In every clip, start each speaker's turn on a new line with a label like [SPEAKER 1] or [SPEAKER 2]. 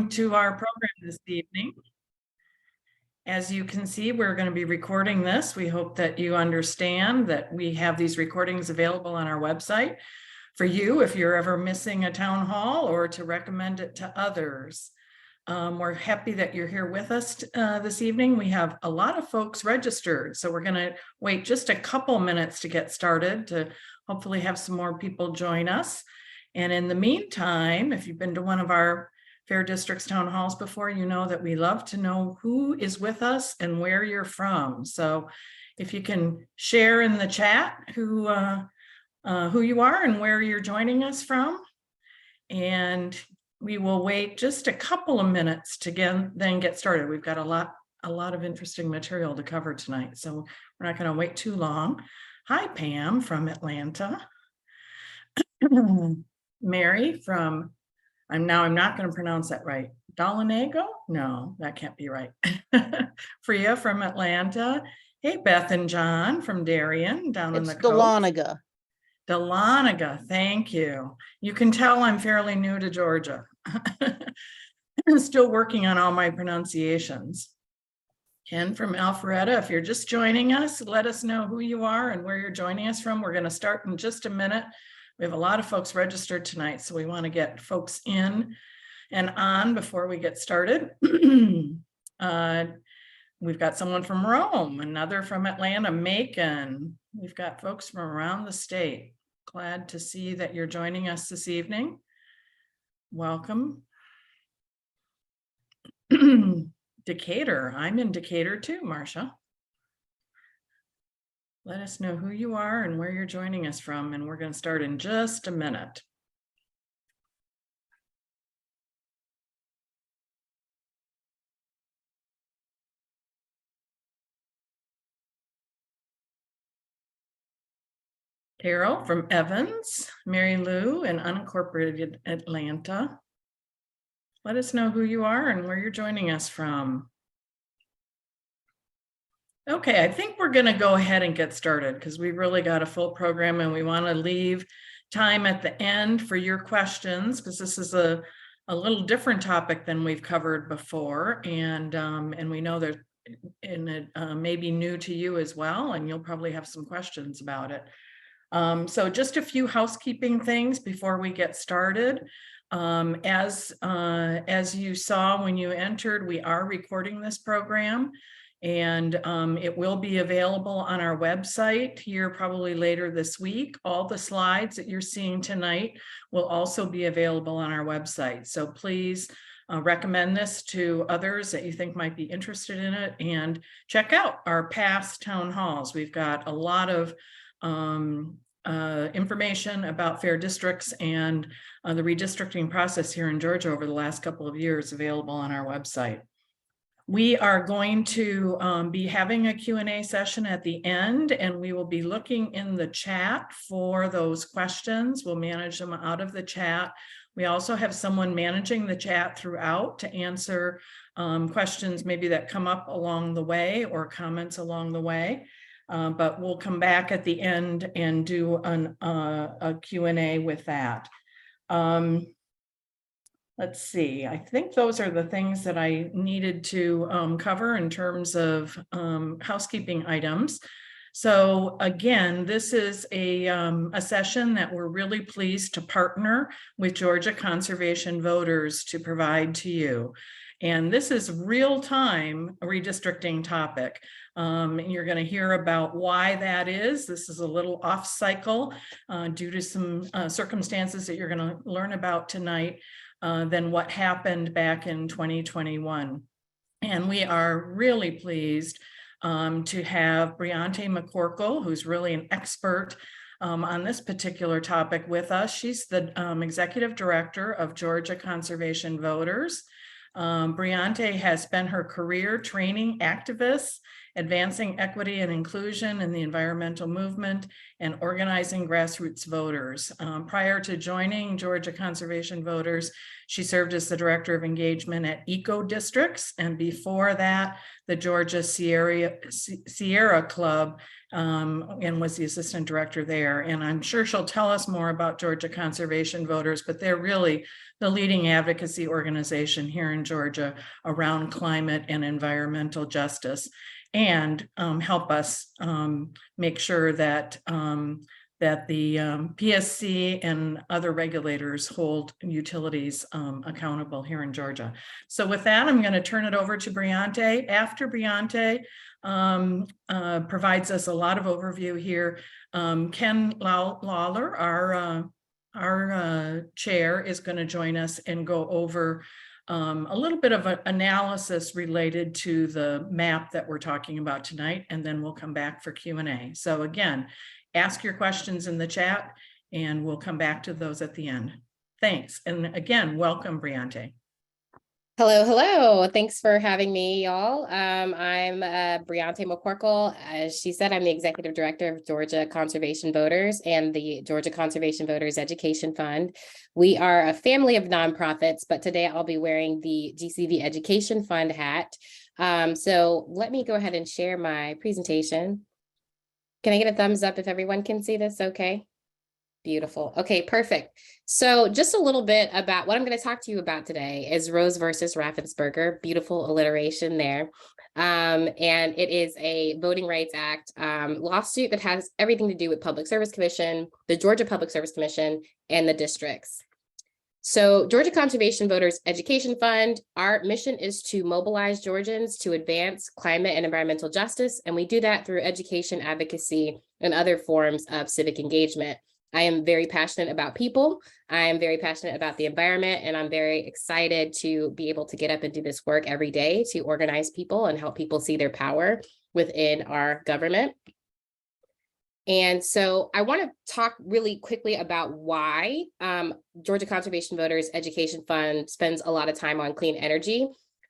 [SPEAKER 1] To our program this evening. As you can see, we're going to be recording this. We hope that you understand that we have these recordings available on our website for you if you're ever missing a town hall or to recommend it to others. We're happy that you're here with us this evening. We have a lot of folks registered, so we're going to wait just a couple minutes to get started to hopefully have some more people join us. And in the meantime, if you've been to one of our Fair Districts town halls before, you know that we love to know who is with us and where you're from. So if you can share in the chat who you are and where you're joining us from. And we will wait just a couple of minutes to then get started. We've got a lot of interesting material to cover tonight, so we're not going to wait too long. Hi, Pam from Atlanta. Mary from, I'm not going to pronounce that right. Dalinago? No, that can't be right. Freya from Atlanta. Hey, Beth and John from Darien down in the coast.
[SPEAKER 2] Dahlonega.
[SPEAKER 1] Dahlonega, thank you. You can tell I'm fairly new to Georgia. I'm still working on all my pronunciations. Ken from Alpharetta, if you're just joining us, let us know who you are and where you're joining us from. We're going to start in just a minute. We have a lot of folks registered tonight, so we want to get folks in and on before we get started. We've got someone from Rome, another from Atlanta, Macon. We've got folks from around the state. Glad to see that you're joining us this evening. Welcome. Decatur, I'm in Decatur too, Marcia. Let us know who you are and where you're joining us from, and we're going to start in just a minute. Carol from Evans, Mary Lou in unincorporated Atlanta. Let us know who you are and where you're joining us from. Okay, I think we're going to go ahead and get started because we really got a full program and we want to leave time at the end for your questions because this is a little different topic than we've covered before, and we know that it may be new to you as well, and you'll probably have some questions about it. So just a few housekeeping things before we get started. As you saw when you entered, we are recording this program. And it will be available on our website here probably later this week. All the slides that you're seeing tonight will also be available on our website. So please recommend this to others that you think might be interested in it, and check out our past town halls. We've got a lot of information about fair districts and the redistricting process here in Georgia over the last couple of years available on our website. We are going to be having a Q&A session at the end, and we will be looking in the chat for those questions. We'll manage them out of the chat. We also have someone managing the chat throughout to answer questions maybe that come up along the way or comments along the way. But we'll come back at the end and do a Q&A with that. Let's see, I think those are the things that I needed to cover in terms of housekeeping items. So again, this is a session that we're really pleased to partner with Georgia Conservation Voters to provide to you. And this is real-time redistricting topic. You're going to hear about why that is. This is a little off cycle due to some circumstances that you're going to learn about tonight. Than what happened back in 2021. And we are really pleased to have Briante McCorkle, who's really an expert on this particular topic with us. She's the executive director of Georgia Conservation Voters. Briante has spent her career training activists advancing equity and inclusion in the environmental movement, and organizing grassroots voters. Prior to joining Georgia Conservation Voters, she served as the Director of Engagement at Eco Districts, and before that, the Georgia Sierra Club, and was the Assistant Director there. And I'm sure she'll tell us more about Georgia Conservation Voters, but they're really the leading advocacy organization here in Georgia around climate and environmental justice, and help us make sure that the PSC and other regulators hold utilities accountable here in Georgia. So with that, I'm going to turn it over to Briante. After Briante provides us a lot of overview here, Ken Lawler, our chair, is going to join us and go over a little bit of an analysis related to the map that we're talking about tonight, and then we'll come back for Q&A. So again, ask your questions in the chat and we'll come back to those at the end. Thanks. And again, welcome, Briante.
[SPEAKER 2] Hello, hello. Thanks for having me, y'all. I'm Briante McCorkle. As she said, I'm the Executive Director of Georgia Conservation Voters and the Georgia Conservation Voters Education Fund. We are a family of nonprofits, but today I'll be wearing the GCV Education Fund hat. So let me go ahead and share my presentation. Can I get a thumbs up if everyone can see this? Okay. Beautiful. Okay, perfect. So just a little bit about what I'm going to talk to you about today is Rose versus Raffensperger. Beautiful alliteration there. And it is a Voting Rights Act lawsuit that has everything to do with Public Service Commission, the Georgia Public Service Commission, and the districts. So Georgia Conservation Voters Education Fund, our mission is to mobilize Georgians to advance climate and environmental justice. And we do that through education, advocacy, and other forms of civic engagement. I am very passionate about people. I am very passionate about the environment, and I'm very excited to be able to get up and do this work every day to organize people and help people see their power within our government. And so I want to talk really quickly about why Georgia Conservation Voters Education Fund spends a lot of time on clean energy.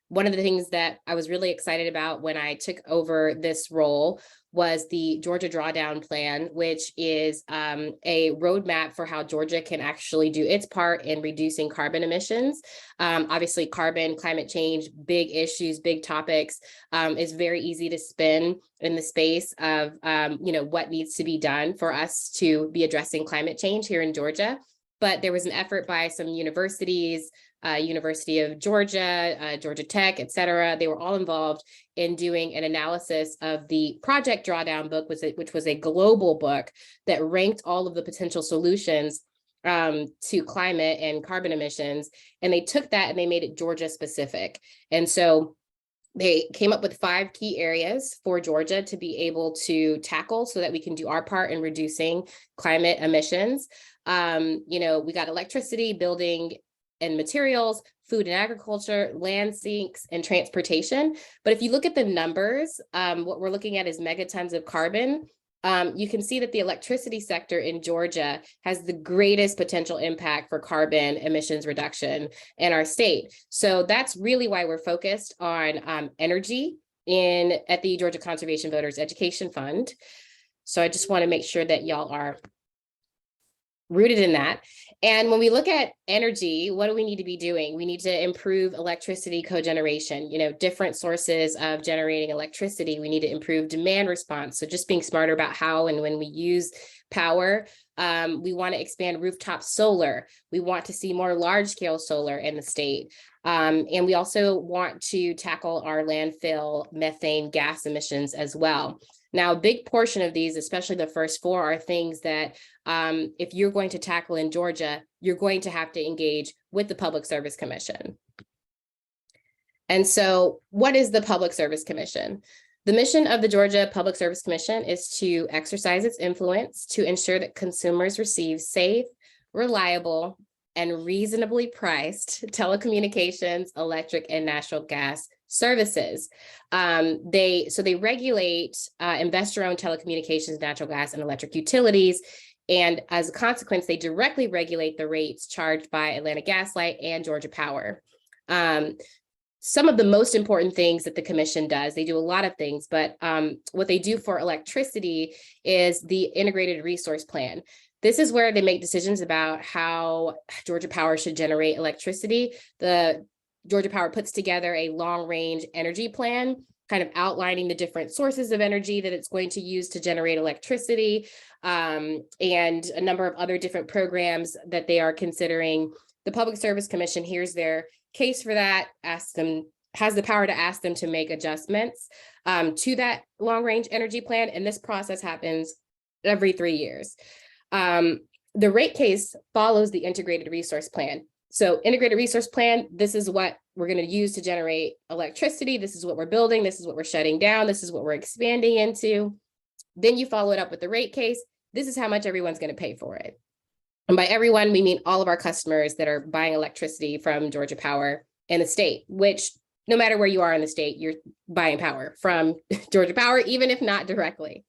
[SPEAKER 2] One of the things that I was really excited about when I took over this role was the Georgia Drawdown Plan, which is a roadmap for how Georgia can actually do its part in reducing carbon emissions. Obviously, carbon, climate change, big issues, big topics. It's very easy to spin in the space of what needs to be done for us to be addressing climate change here in Georgia. But there was an effort by some universities, University of Georgia, Georgia Tech, et cetera. They were all involved in doing an analysis of the Project Drawdown book, which was a global book that ranked all of the potential solutions to climate and carbon emissions. And they took that and they made it Georgia specific. And so they came up with 5 key areas for Georgia to be able to tackle so that we can do our part in reducing climate emissions. We got electricity, building and materials, food and agriculture, land sinks, and transportation. But if you look at the numbers, what we're looking at is megatons of carbon. You can see that the electricity sector in Georgia has the greatest potential impact for carbon emissions reduction in our state. So that's really why we're focused on energy at the Georgia Conservation Voters Education Fund. So I just want to make sure that y'all are rooted in that. And when we look at energy, what do we need to be doing? We need to improve electricity cogeneration, different sources of generating electricity. We need to improve demand response. So just being smarter about how and when we use power. We want to expand rooftop solar. We want to see more large scale solar in the state. And we also want to tackle our landfill methane gas emissions as well. Now, a big portion of these, especially the first 4, are things that if you're going to tackle in Georgia, you're going to have to engage with the Public Service Commission. And so what is the Public Service Commission? The mission of the Georgia Public Service Commission is to exercise its influence to ensure that consumers receive safe, reliable, and reasonably priced telecommunications, electric, and natural gas services. They regulate investor-owned telecommunications, natural gas, and electric utilities. And as a consequence, they directly regulate the rates charged by Atlanta Gas Light and Georgia Power. some of the most important things that the commission does. They do a lot of things, but what they do for electricity is the integrated resource plan. This is where they make decisions about how Georgia Power should generate electricity. The Georgia Power puts together a long-range energy plan, kind of outlining the different sources of energy that it's going to use to generate electricity, and a number of other different programs that they are considering. The Public Service Commission hears their case for that, asks them, has the power to ask them to make adjustments to that long-range energy plan, and this process happens every 3 years. The rate case follows the integrated resource plan. So integrated resource plan, this is what we're going to use to generate electricity. This is what we're building. This is what we're shutting down. This is what we're expanding into. Then you follow it up with the rate case. This is how much everyone's going to pay for it. And by everyone, we mean all of our customers that are buying electricity from Georgia Power in the state, which no matter where you are in the state, you're buying power from Georgia Power, even if not directly.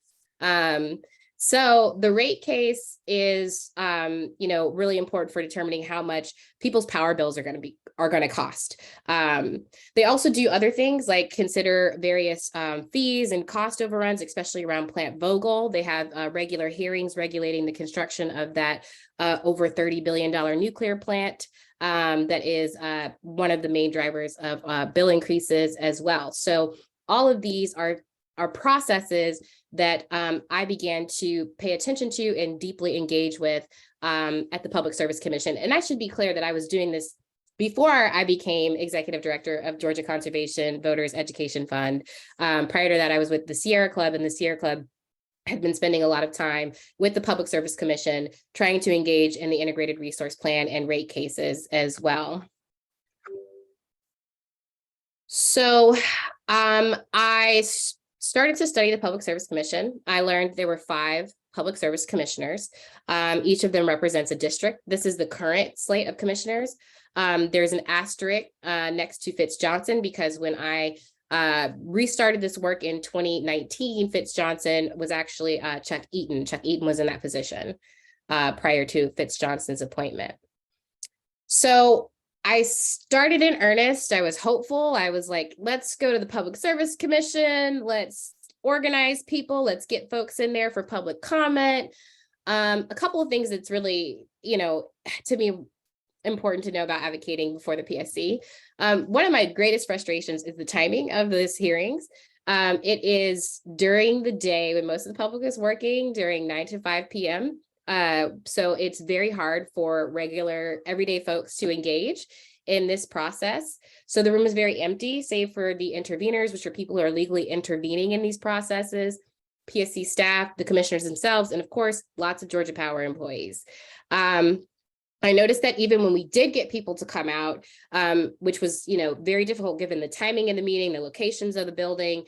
[SPEAKER 2] So the rate case is, really important for determining how much people's power bills are going to cost. They also do other things like consider various fees and cost overruns, especially around Plant Vogtle. They have regular hearings regulating the construction of that over $30 billion nuclear plant. That is one of the main drivers of bill increases as well. So all of these are processes that I began to pay attention to and deeply engage with at the Public Service Commission. And I should be clear that I was doing this before I became executive director of Georgia Conservation Voters Education Fund. Prior to that, I was with the Sierra Club, and the Sierra Club had been spending a lot of time with the Public Service Commission, trying to engage in the integrated resource plan and rate cases as well. So I started to study the Public Service Commission. I learned there were 5 public service commissioners. Each of them represents a district. This is the current slate of commissioners. There's an asterisk next to Fitz Johnson, because when I restarted this work in 2019, Fitz Johnson was actually Chuck Eaton. Chuck Eaton was in that position prior to Fitz Johnson's appointment. So I started in earnest. I was hopeful. I was like, let's go to the Public Service Commission. Let's organize people. Let's get folks in there for public comment. A couple of things that's really, to me, important to know about advocating before the PSC. One of my greatest frustrations is the timing of these hearings. It is during the day when most of the public is working, during 9 to 5 p.m. So it's very hard for regular everyday folks to engage in this process. So the room is very empty, save for the interveners, which are people who are legally intervening in these processes, PSC staff, the commissioners themselves, and of course, lots of Georgia Power employees. I noticed that even when we did get people to come out, which was, very difficult given the timing of the meeting, the locations of the building,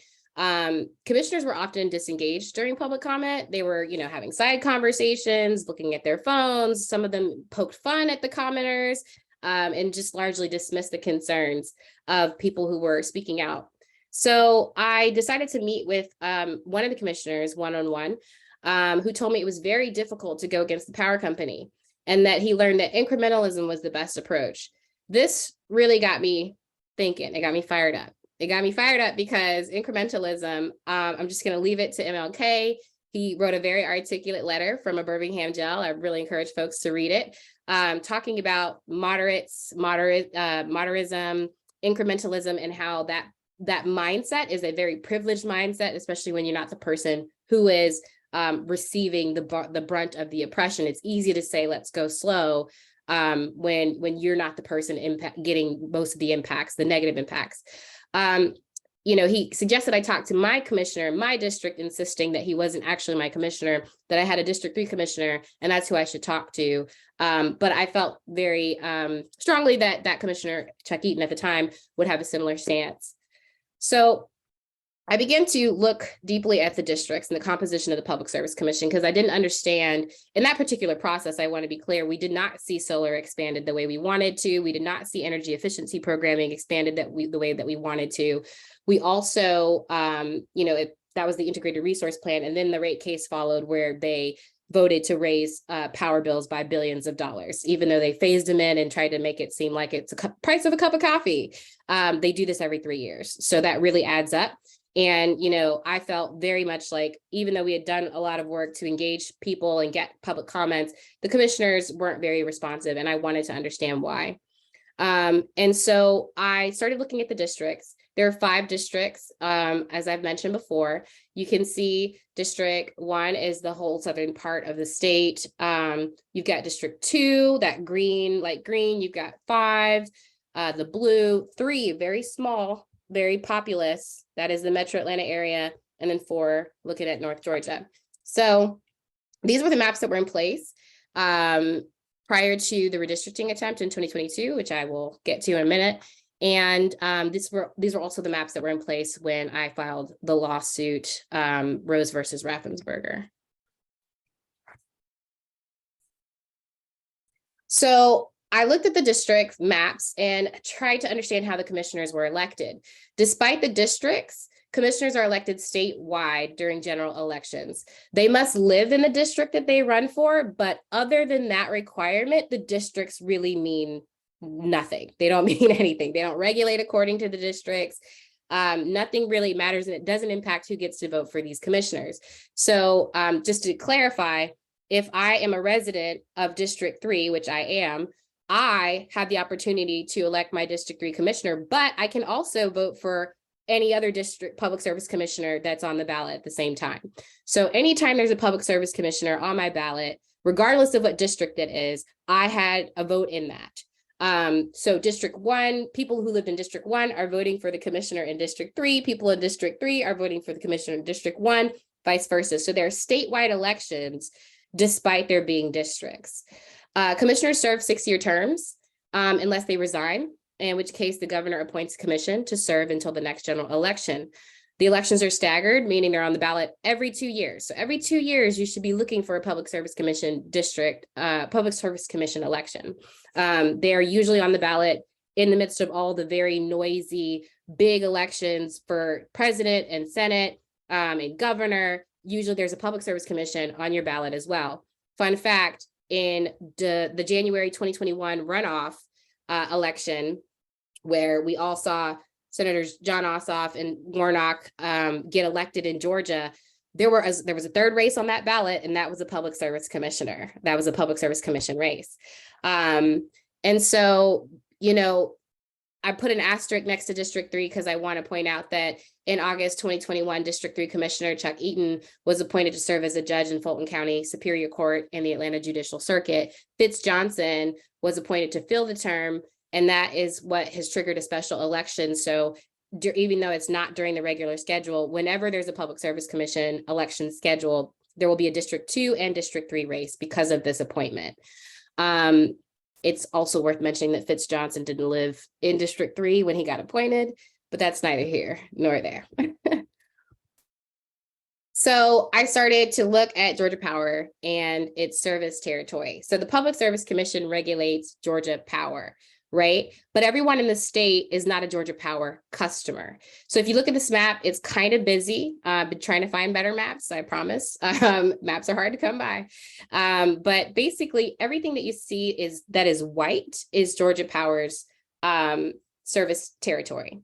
[SPEAKER 2] commissioners were often disengaged during public comment. They were, having side conversations, looking at their phones. Some of them poked fun at the commenters, and just largely dismissed the concerns of people who were speaking out. So I decided to meet with one of the commissioners one-on-one, who told me it was very difficult to go against the power company, and that he learned that incrementalism was the best approach. This really got me thinking. It got me fired up. It got me fired up because incrementalism, I'm just going to leave it to MLK. He wrote a very articulate letter from a Birmingham jail. I really encourage folks to read it, talking about moderatism, incrementalism, and how that mindset is a very privileged mindset, especially when you're not the person who is receiving the brunt of the oppression. It's easy to say, let's go slow, when you're not the person getting most of the impacts, the negative impacts. He suggested I talk to my commissioner in my district, insisting that he wasn't actually my commissioner, that I had a District 3 commissioner, and that's who I should talk to. But I felt very strongly that Commissioner Chuck Eaton at the time would have a similar stance. So I began to look deeply at the districts and the composition of the Public Service Commission, because I didn't understand in that particular process. I want to be clear, we did not see solar expanded the way we wanted to. We did not see energy efficiency programming expanded the way that we wanted to. We also, that was the integrated resource plan. And then the rate case followed, where they voted to raise power bills by billions of dollars, even though they phased them in and tried to make it seem like it's a price of a cup of coffee. They do this every 3 years. So that really adds up. And, you know, I felt very much like, even though we had done a lot of work to engage people and get public comments, the commissioners weren't very responsive, and I wanted to understand why. And so I started looking at the districts. There are 5 districts, as I've mentioned before. You can see District 1 is the whole southern part of the state. You've got District 2, that green, light green. You've got 5, the blue, 3, very small, very populous. That is the Metro Atlanta area. And then 4, looking at North Georgia. So these were the maps that were in place prior to the redistricting attempt in 2022, which I will get to in a minute. And these were also the maps that were in place when I filed the lawsuit, Rose versus Raffensperger. So I looked at the district maps and tried to understand how the commissioners were elected. Despite the districts, commissioners are elected statewide during general elections. They must live in the district that they run for, but other than that requirement, the districts really mean nothing. They don't mean anything. They don't regulate according to the districts. Nothing really matters, and it doesn't impact who gets to vote for these commissioners. So just to clarify, if I am a resident of District 3, which I am, I have the opportunity to elect my District 3 commissioner, but I can also vote for any other district public service commissioner that's on the ballot at the same time. So anytime there's a public service commissioner on my ballot, regardless of what district it is, I had a vote in that. So District 1, people who lived in District 1 are voting for the commissioner in District 3. People in District 3 are voting for the commissioner in District 1, vice versa. So there are statewide elections despite there being districts. Commissioners serve 6-year terms unless they resign, in which case the governor appoints a commission to serve until the next general election. The elections are staggered, meaning they're on the ballot every 2 years. So every 2 years, you should be looking for a public service commission election. They are usually on the ballot in the midst of all the very noisy, big elections for president and Senate and governor. Usually there's a public service commission on your ballot as well. Fun fact, in the January 2021 runoff election, where we all saw Senators John Ossoff and Warnock get elected in Georgia, there was a third race on that ballot, and that was a public service commissioner. That was a public service commission race. And so, you know, I put an asterisk next to District 3 because I want to point out that in August 2021, District 3 Commissioner Chuck Eaton was appointed to serve as a judge in Fulton County Superior Court in the Atlanta Judicial Circuit. Fitz Johnson was appointed to fill the term, and that is what has triggered a special election. So even though it's not during the regular schedule, whenever there's a Public Service Commission election scheduled, there will be a District 2 and District 3 race because of this appointment. It's also worth mentioning that Fitz Johnson didn't live in District 3 when he got appointed, but that's neither here nor there. So I started to look at Georgia Power and its service territory. So the Public Service Commission regulates Georgia Power, right? But everyone in the state is not a Georgia Power customer. So if you look at this map, it's kind of busy. I've been trying to find better maps, I promise. Maps are hard to come by. But basically everything that you see that is white is Georgia Power's service territory.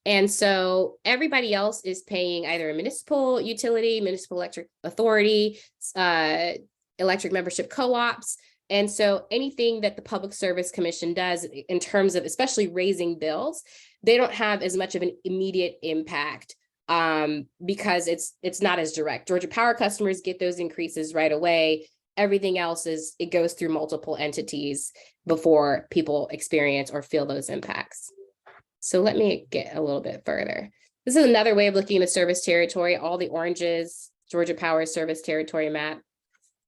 [SPEAKER 2] And so everybody else is paying either a municipal utility, municipal electric authority, electric membership co-ops. And so anything that the Public Service Commission does in terms of especially raising bills, they don't have as much of an immediate impact because it's not as direct. Georgia Power customers get those increases right away. Everything else it goes through multiple entities before people experience or feel those impacts. So let me get a little bit further. This is another way of looking at the service territory. All the oranges, Georgia Power service territory map.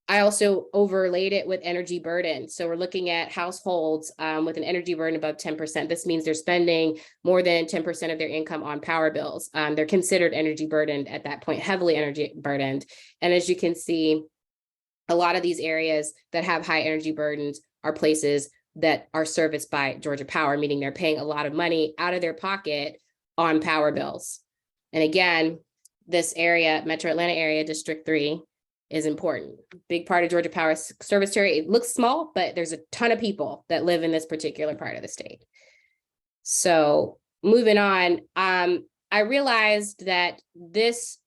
[SPEAKER 2] I also overlaid it with energy burden. So we're looking at households with an energy burden above 10%. This means they're spending more than 10% of their income on power bills. They're considered energy burdened at that point, heavily energy burdened. And as you can see, a lot of these areas that have high energy burdens are places that are serviced by Georgia Power, meaning they're paying a lot of money out of their pocket on power bills. And again, this area, Metro Atlanta area, District 3, is important. Big part of Georgia Power Service Territory. It looks small, but there's a ton of people that live in this particular part of the state. So moving on, I realized that this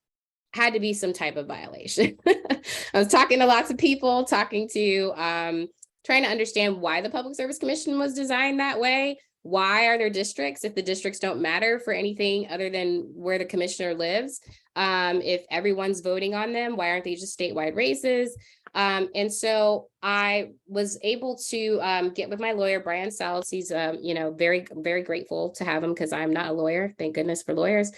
[SPEAKER 2] had to be some type of violation. I was talking to lots of people, trying to understand why the Public Service Commission was designed that way. Why are there districts if the districts don't matter for anything other than where the commissioner lives? If everyone's voting on them, why aren't they just statewide races? And so I was able to get with my lawyer, Brian Salas. He's, very, very grateful to have him because I'm not a lawyer. Thank goodness for lawyers.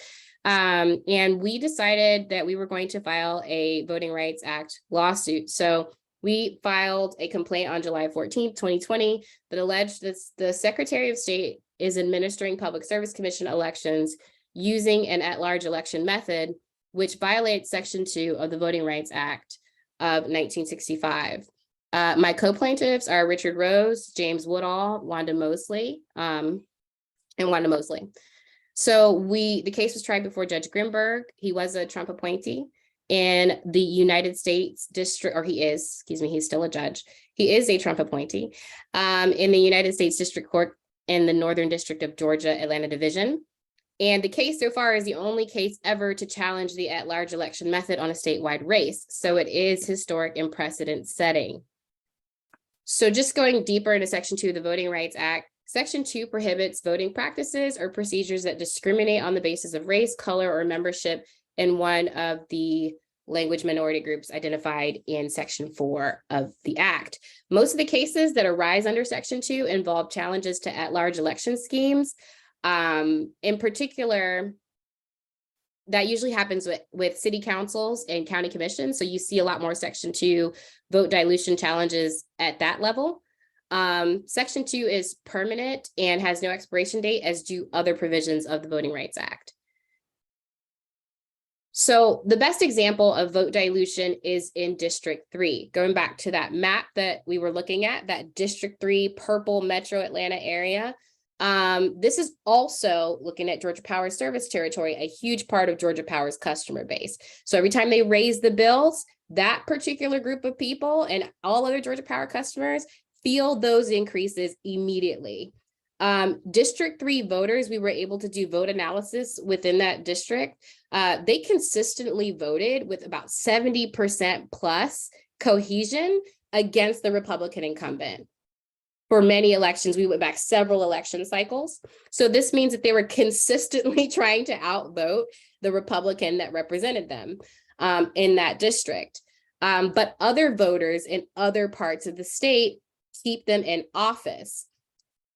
[SPEAKER 2] And we decided that we were going to file a Voting Rights Act lawsuit. So we filed a complaint on July 14th, 2020, that alleged that the Secretary of State is administering Public Service Commission elections using an at-large election method, which violates Section 2 of the Voting Rights Act of 1965. My co-plaintiffs are Richard Rose, James Woodall, Wanda Mosley, and Wanda Mosley. So the case was tried before Judge Grimberg. He was a Trump appointee in the United States District, or he is, excuse me, he's still a judge. He is a Trump appointee in the United States District Court in the Northern District of Georgia, Atlanta Division. And the case so far is the only case ever to challenge the at-large election method on a statewide race. So it is historic and precedent setting. So just going deeper into Section 2 of the Voting Rights Act, Section 2 prohibits voting practices or procedures that discriminate on the basis of race, color, or membership in one of the language minority groups identified in Section 4 of the Act. Most of the cases that arise under Section 2 involve challenges to at-large election schemes. In particular, that usually happens with city councils and county commissions. So you see a lot more Section 2 vote dilution challenges at that level. Section 2 is permanent and has no expiration date, as do other provisions of the Voting Rights Act. So the best example of vote dilution is in District 3. Going back to that map that we were looking at, that District 3 purple metro Atlanta area. This is also, looking at Georgia Power Service Territory, a huge part of Georgia Power's customer base. So every time they raise the bills, that particular group of people and all other Georgia Power customers feel those increases immediately. District 3 voters, we were able to do vote analysis within that district. They consistently voted with about 70% plus cohesion against the Republican incumbent. For many elections, we went back several election cycles. So this means that they were consistently trying to outvote the Republican that represented them in that district. But other voters in other parts of the state keep them in office.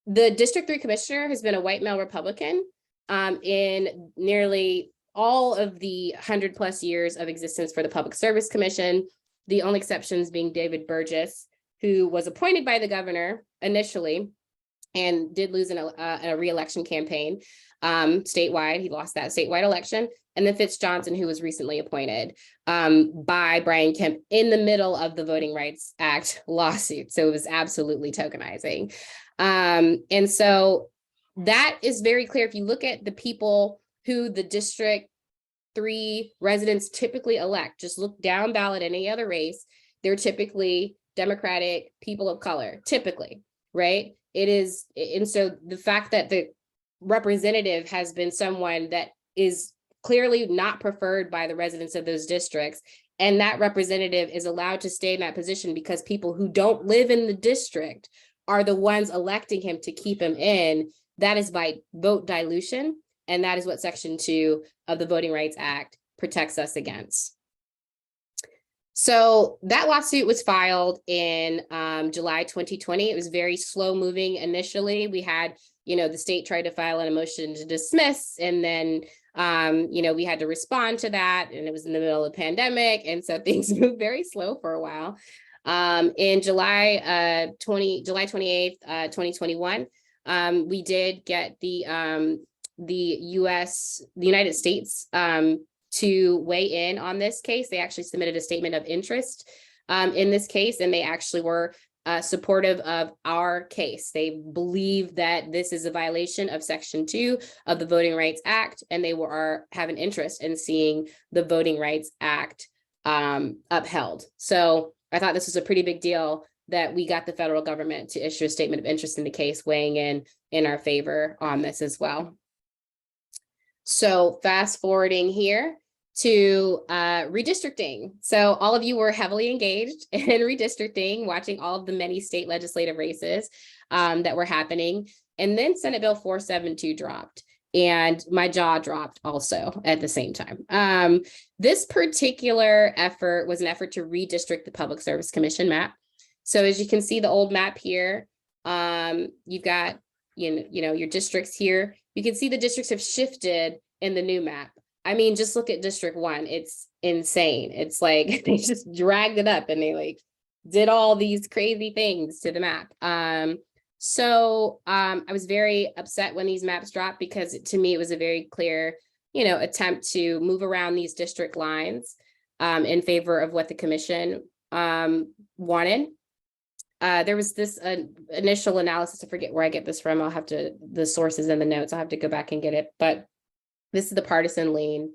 [SPEAKER 2] The District 3 commissioner has been a white male Republican in nearly all of the 100+ years of existence for the Public Service Commission, the only exceptions being David Burgess, who was appointed by the governor initially and did lose in a re-election campaign statewide. He lost that statewide election. And then Fitz Johnson, who was recently appointed by Brian Kemp in the middle of the Voting Rights Act lawsuit. So it was absolutely tokenizing. And so that is very clear. If you look at the people who the District 3 residents typically elect, just look down ballot any other race, they're typically Democratic people of color, typically, right? It is, and so the fact that the representative has been someone that is clearly not preferred by the residents of those districts, and that representative is allowed to stay in that position because people who don't live in the district are the ones electing him to keep him in, that is by vote dilution, and that is what Section 2 of the Voting Rights Act protects us against. So that lawsuit was filed in July 2020. It was very slow moving initially. We had, the state tried to file a motion to dismiss, and then, we had to respond to that, and it was in the middle of the pandemic. And so things moved very slow for a while. In July 28th, 2021, we did get the United States to weigh in on this case. They actually submitted a statement of interest in this case, and they actually were supportive of our case. They believe that this is a violation of Section 2 of the Voting Rights Act, and they have an interest in seeing the Voting Rights Act upheld. So I thought this was a pretty big deal that we got the federal government to issue a statement of interest in the case, weighing in our favor on this as well. So fast forwarding here to redistricting. So all of you were heavily engaged in redistricting, watching all of the many state legislative races that were happening. And then Senate Bill 472 dropped. And my jaw dropped also at the same time. This particular effort was an effort to redistrict the Public Service Commission map. So as you can see the old map here, you've got you know your districts here. You can see the districts have shifted in the new map. I mean, just look at District 1. It's insane. It's like they just dragged it up and they like did all these crazy things to the map. So I was very upset when these maps dropped because to me, it was a very clear, attempt to move around these district lines in favor of what the commission wanted. There was this initial analysis, I forget where I get this from. I'll have to, the sources in the notes, I'll have to go back and get it. But this is the partisan lean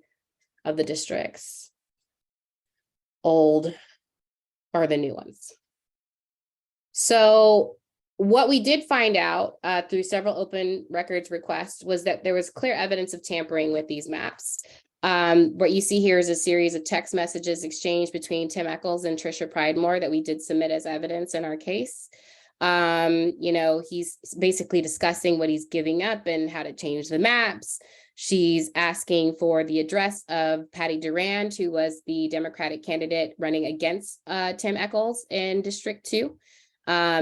[SPEAKER 2] of the districts. Old are the new ones. So what we did find out through several open records requests was that there was clear evidence of tampering with these maps. What you see here is a series of text messages exchanged between Tim Echols and Tricia Pridemore that we did submit as evidence in our case. He's basically discussing what he's giving up and how to change the maps. She's asking for the address of Patty Durand, who was the Democratic candidate running against Tim Echols in District 2.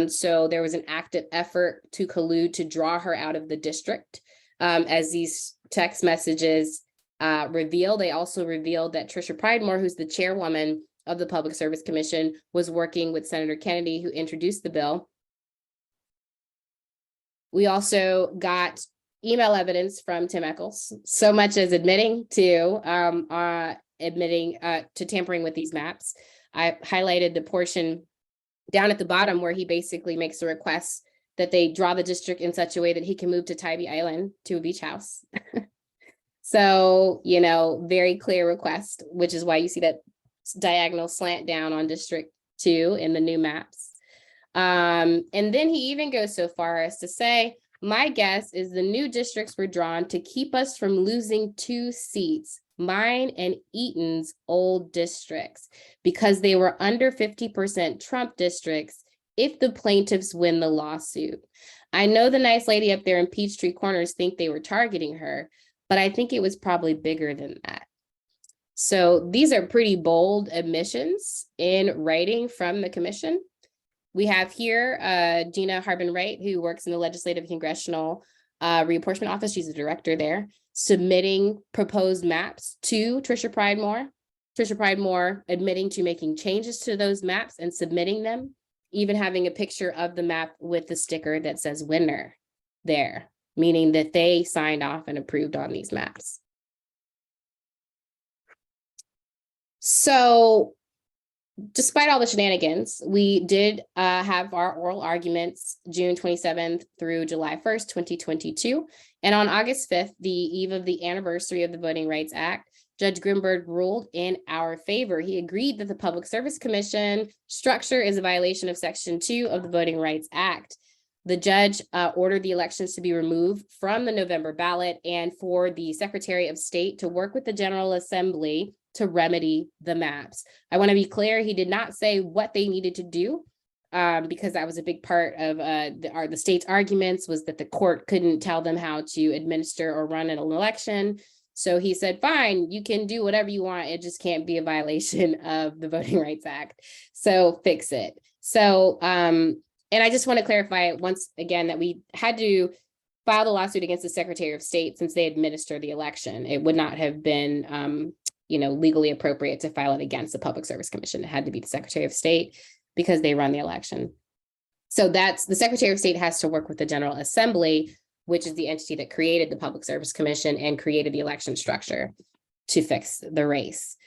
[SPEAKER 2] So there was an active effort to collude to draw her out of the district. As these text messages reveal, they also revealed that Tricia Pridemore, who's the chairwoman of the Public Service Commission, was working with Senator Kennedy, who introduced the bill. We also got email evidence from Tim Echols, so much as admitting to tampering with these maps. I highlighted the portion down at the bottom where he basically makes a request that they draw the district in such a way that he can move to Tybee Island to a beach house. So, very clear request, which is why you see that diagonal slant down on District 2 in the new maps. And then he even goes so far as to say, my guess is the new districts were drawn to keep us from losing 2 seats, mine and Eaton's old districts, because they were under 50% Trump districts if the plaintiffs win the lawsuit. I know the nice lady up there in Peachtree Corners think they were targeting her, but I think it was probably bigger than that. So these are pretty bold admissions in writing from the commission. We have here Gina Harbin-Wright, who works in the Legislative Congressional Reapportionment Office. She's the director there, submitting proposed maps to Tricia Pridemore. Tricia Pridemore admitting to making changes to those maps and submitting them, even having a picture of the map with the sticker that says winner there, meaning that they signed off and approved on these maps. So despite all the shenanigans, we did have our oral arguments June 27th through July 1st, 2022. And on August 5th, the eve of the anniversary of the Voting Rights Act, Judge Grimberg ruled in our favor. He agreed that the Public Service Commission structure is a violation of Section 2 of the Voting Rights Act. The judge ordered the elections to be removed from the November ballot and for the Secretary of State to work with the General Assembly to remedy the maps. I want to be clear, he did not say what they needed to do because that was a big part of the state's arguments, was that the court couldn't tell them how to administer or run an election. So he said, fine, you can do whatever you want. It just can't be a violation of the Voting Rights Act. So fix it. So, and I just want to clarify once again that we had to file the lawsuit against the Secretary of State since they administer the election. It would not have been legally appropriate to file it against the Public Service Commission. It had to be the Secretary of State because they run the election. So that's the Secretary of State has to work with the General Assembly, which is the entity that created the Public Service Commission and created the election structure to fix the race.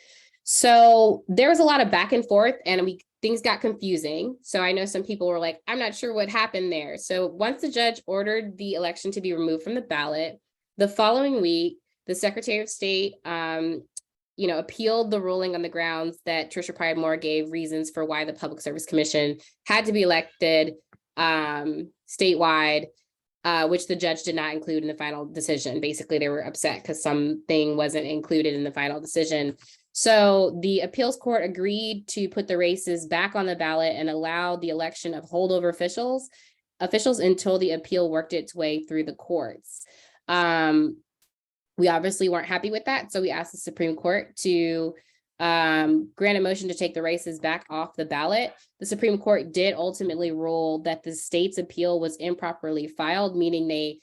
[SPEAKER 2] So there was a lot of back and forth and things got confusing. So I know some people were like, I'm not sure what happened there. So once the judge ordered the election to be removed from the ballot, the following week, the Secretary of State appealed the ruling on the grounds that Trisha Pride Moore gave reasons for why the Public Service Commission had to be elected statewide, which the judge did not include in the final decision. Basically, they were upset because something wasn't included in the final decision. So the appeals court agreed to put the races back on the ballot and allow the election of holdover officials until the appeal worked its way through the courts. We obviously weren't happy with that, so we asked the Supreme Court to grant a motion to take the races back off the ballot. The Supreme Court did ultimately rule that the state's appeal was improperly filed, meaning they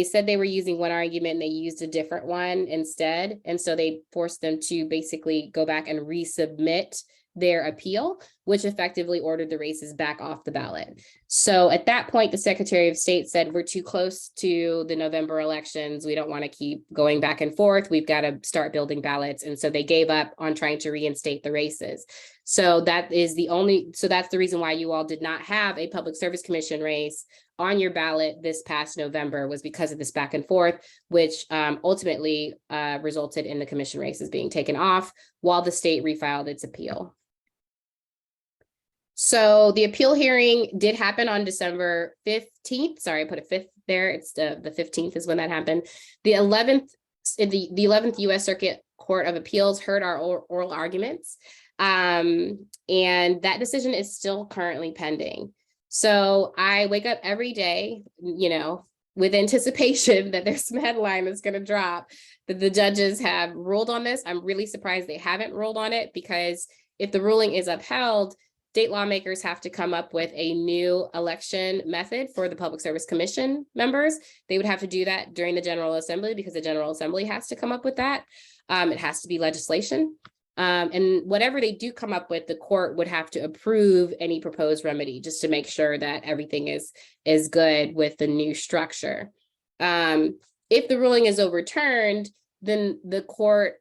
[SPEAKER 2] said they were using one argument and they used a different one instead. And so they forced them to basically go back and resubmit their appeal, which effectively ordered the races back off the ballot. So at that point, the Secretary of State said, we're too close to the November elections. We don't want to keep going back and forth. We've got to start building ballots. And so they gave up on trying to reinstate the races. So that's the reason why you all did not have a Public Service Commission race on your ballot this past November, was because of this back and forth, which ultimately resulted in the commission races being taken off while the state refiled its appeal. So the appeal hearing did happen on December 15th. Sorry, I put a 5th there. It's the 15th is when that happened. The 11th U.S. Circuit Court of Appeals heard our oral arguments. And that decision is still currently pending. So I wake up every day, with anticipation that there's some headline that's going to drop that the judges have ruled on this. I'm really surprised they haven't ruled on it, because if the ruling is upheld, state lawmakers have to come up with a new election method for the Public Service Commission members. They would have to do that during the General Assembly, because the General Assembly has to come up with that. It has to be legislation. And whatever they do come up with, the court would have to approve any proposed remedy just to make sure that everything is good with the new structure. If the ruling is overturned, then the court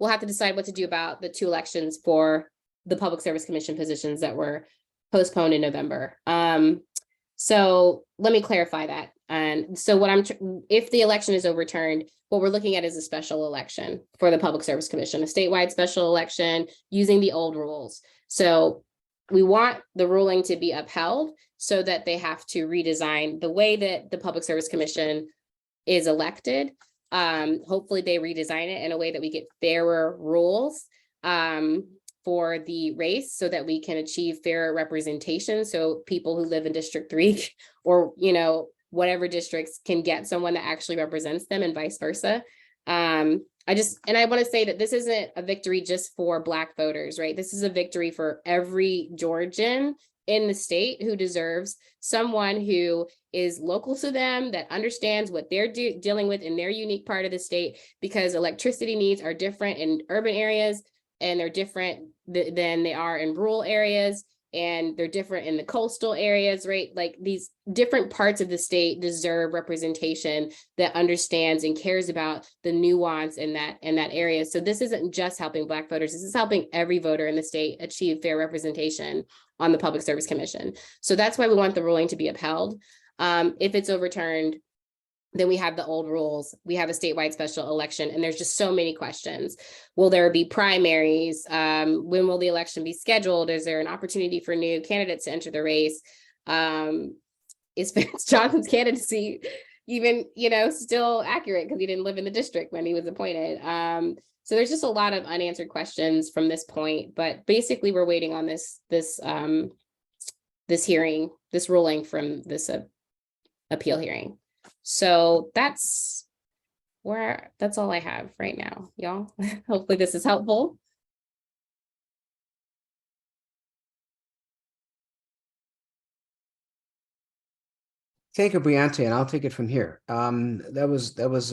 [SPEAKER 2] will have to decide what to do about the 2 elections for the Public Service Commission positions that were postponed in November. So let me clarify that. And so if the election is overturned, what we're looking at is a special election for the Public Service Commission, a statewide special election using the old rules. So we want the ruling to be upheld so that they have to redesign the way that the Public Service Commission is elected. Hopefully they redesign it in a way that we get fairer rules for the race, so that we can achieve fairer representation. So people who live in District 3 or, whatever districts can get someone that actually represents them, and vice versa. I want to say that this isn't a victory just for Black voters, right? This is a victory for every Georgian in the state who deserves someone who is local to them, that understands what they're dealing with in their unique part of the state, because electricity needs are different in urban areas, and they're different than they are in rural areas, and they're different in the coastal areas, right? Like, these different parts of the state deserve representation that understands and cares about the nuance in that area. So this isn't just helping Black voters, this is helping every voter in the state achieve fair representation on the Public Service Commission. So that's why we want the ruling to be upheld. If it's overturned, then we have the old rules. We have a statewide special election, and there's just so many questions. Will there be primaries? When will the election be scheduled? Is there an opportunity for new candidates to enter the race? Is Vance Johnson's candidacy even, still accurate, because he didn't live in the district when he was appointed? So there's just a lot of unanswered questions from this point, but basically we're waiting on this ruling from this appeal hearing. So that's all I have right now, y'all. Hopefully this is helpful.
[SPEAKER 3] Take a Briante, and I'll take it from here. That was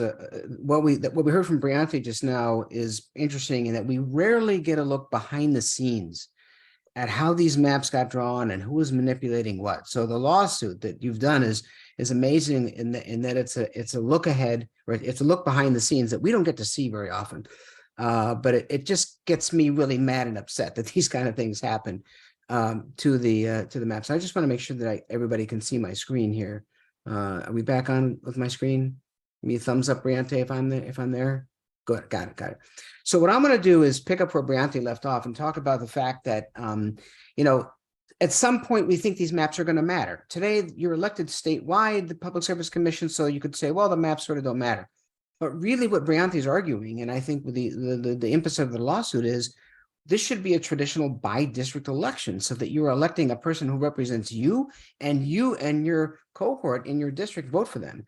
[SPEAKER 3] what we heard from Briante just now is interesting, in that we rarely get a look behind the scenes at how these maps got drawn and who was manipulating what. So the lawsuit that you've done is amazing in that it's a look ahead, right? It's a look behind the scenes that we don't get to see very often. But it just gets me really mad and upset that these kind of things happen to the maps. I just want to make sure that everybody can see my screen here. Are we back on with my screen? Give me a thumbs up, Briante, if I'm there. Good, got it. So what I'm going to do is pick up where Briante left off and talk about the fact that, at some point we think these maps are going to matter. Today, you're elected statewide, the Public Service Commission, so you could say, well, the maps sort of don't matter. But really what Briante is arguing, and I think the impetus of the lawsuit is, this should be a traditional by-district election so that you're electing a person who represents you and your cohort in your district vote for them.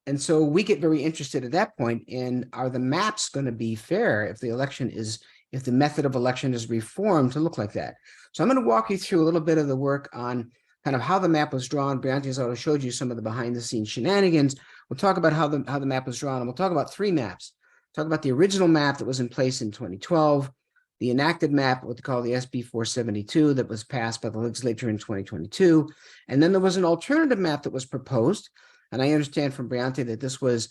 [SPEAKER 3] And so we get very interested at that point in, are the maps going to be fair if the method of election is reformed to look like that? So I'm going to walk you through a little bit of the work on kind of how the map was drawn. Briante has already showed you some of the behind the scenes shenanigans. We'll talk about how the map was drawn, and we'll talk about three maps. Talk about the original map that was in place in 2012, the enacted map, what they call the SB 472 that was passed by the legislature in 2022. And then there was an alternative map that was proposed. And I understand from Briante that this was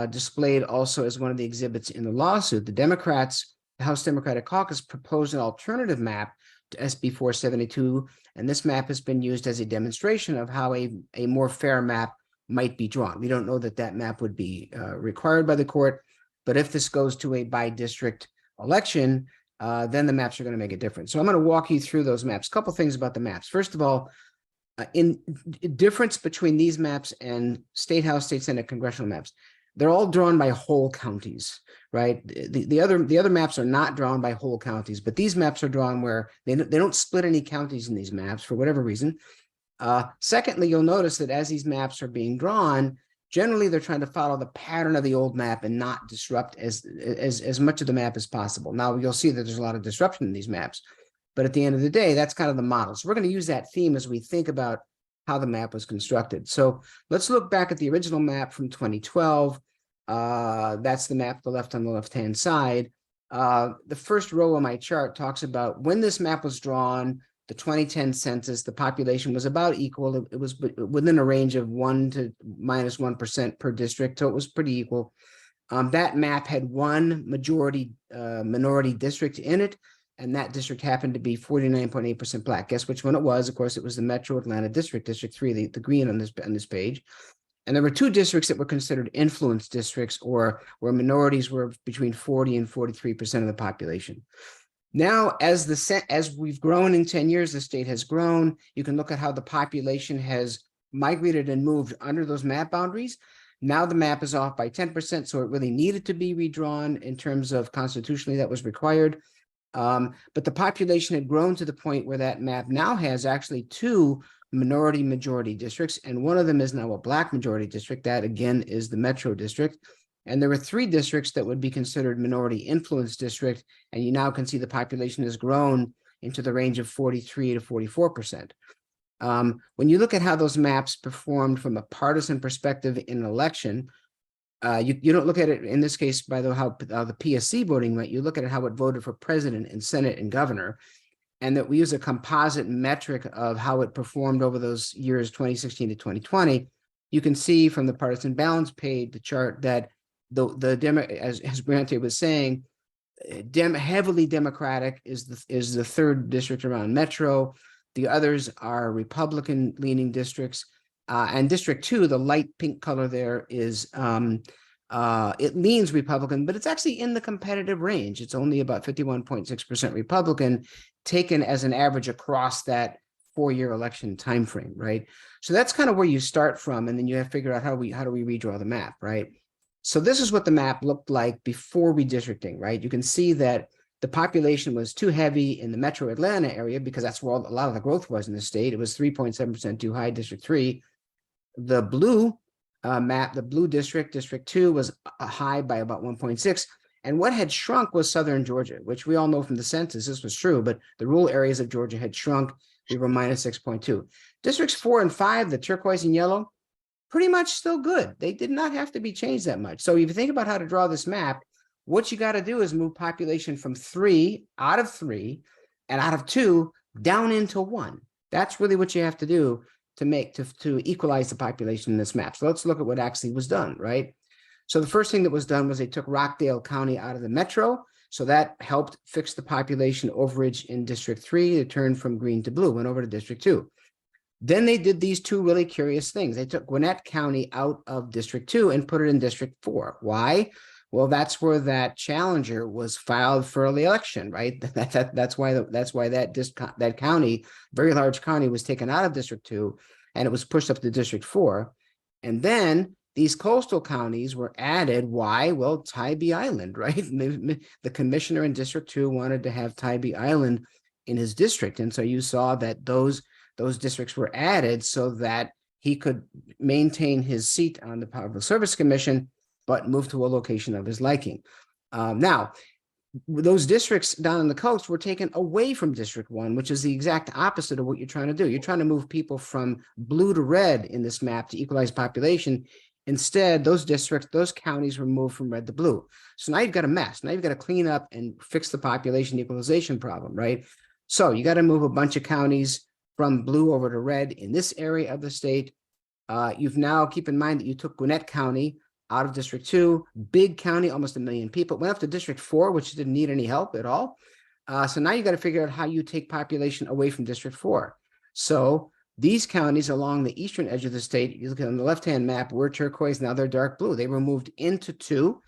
[SPEAKER 3] displayed also as one of the exhibits in the lawsuit. The Democrats, the House Democratic Caucus, proposed an alternative map to SB 472. And this map has been used as a demonstration of how a more fair map might be drawn. We don't know that that map would be required by the court, but if this goes to a by-district election, then the maps are going to make a difference. So I'm going to walk you through those maps. A couple things about the maps. First of all, in difference between these maps and State House, State Senate, congressional maps, they're all drawn by whole counties, right? The other maps are not drawn by whole counties, but these maps are drawn where they don't split any counties in these maps for whatever reason. Secondly, you'll notice that as these maps are being drawn, generally they're trying to follow the pattern of the old map and not disrupt as much of the map as possible. Now you'll see that there's a lot of disruption in these maps, but at the end of the day, that's kind of the model. So we're going to use that theme as we think about how the map was constructed. So let's look back at the original map from 2012. That's the map on the left-hand side. The first row of my chart talks about when this map was drawn, the 2010 census, the population was about equal. It was within a range of 1 to minus 1% per district, so it was pretty equal. That map had one minority district in it, and that district happened to be 49.8% Black. Guess which one it was? Of course, it was the Metro Atlanta District, District 3, the green on this page. And there were two districts that were considered influence districts, or where minorities were between 40 and 43% of the population. Now, as we've grown in 10 years, the state has grown. You can look at how the population has migrated and moved under those map boundaries. Now the map is off by 10%, so it really needed to be redrawn in terms of constitutionally that was required. But the population had grown to the point where that map now has actually two minority majority districts, and one of them is now a Black majority district. That again is the Metro District. And there were three districts that would be considered minority influence district, and you now can see the population has grown into the range of 43 to 44%. When you look at how those maps performed from a partisan perspective in an election, you don't look at it in this case by how the PSC voting went. You look at it how it voted for president and Senate and governor, and that we use a composite metric of how it performed over those years 2016 to 2020. You can see from the partisan balance page, the chart, that as Briante was saying, heavily Democratic is the third district around Metro. The others are Republican leaning districts, and District 2, the light pink color there, is it leans Republican, but it's actually in the competitive range. It's only about 51.6% Republican, taken as an average across that 4-year election timeframe, right? So that's kind of where you start from, and then you have to figure out how do we redraw the map, right? So this is what the map looked like before redistricting, right? You can see that the population was too heavy in the Metro Atlanta area because that's where a lot of the growth was in the state. It was 3.7% too high, District 3. The blue map, the blue district, District 2, was high by about 1.6. And what had shrunk was southern Georgia, which we all know from the census, this was true, but the rural areas of Georgia had shrunk. We were minus 6.2. Districts 4 and 5, the turquoise and yellow, pretty much still good. They did not have to be changed that much. So if you think about how to draw this map, what you got to do is move population from 3 out of 3 and out of 2 down into 1. That's really what you have to do to equalize the population in this map. So let's look at what actually was done, right? So the first thing that was done was they took Rockdale County out of the metro. So that helped fix the population overage in District 3. It turned from green to blue, went over to District 2. Then they did these two really curious things. They took Gwinnett County out of District 2 and put it in District 4. Why? Well, that's where that challenger was filed for the election, right? That's why that county, very large county, was taken out of District 2 and it was pushed up to District 4. And then these coastal counties were added. Why? Well, Tybee Island, right? The commissioner in District 2 wanted to have Tybee Island in his district. And so you saw that those districts were added so that he could maintain his seat on the Public Service Commission, but move to a location of his liking. Now, those districts down on the coast were taken away from District 1, which is the exact opposite of what you're trying to do. You're trying to move people from blue to red in this map to equalize population. Instead, those districts, those counties were moved from red to blue. So now you've got a mess. Now you've got to clean up and fix the population equalization problem, right? So you got to move a bunch of counties from blue over to red in this area of the state. You've now, keep in mind that you took Gwinnett County out of District 2, big county, almost 1 million people, went up to District 4, which didn't need any help at all. So now you got to figure out how you take population away from District 4. So these counties along the eastern edge of the state, you look at on the left-hand map, were turquoise, now they're dark blue. They were moved into 2,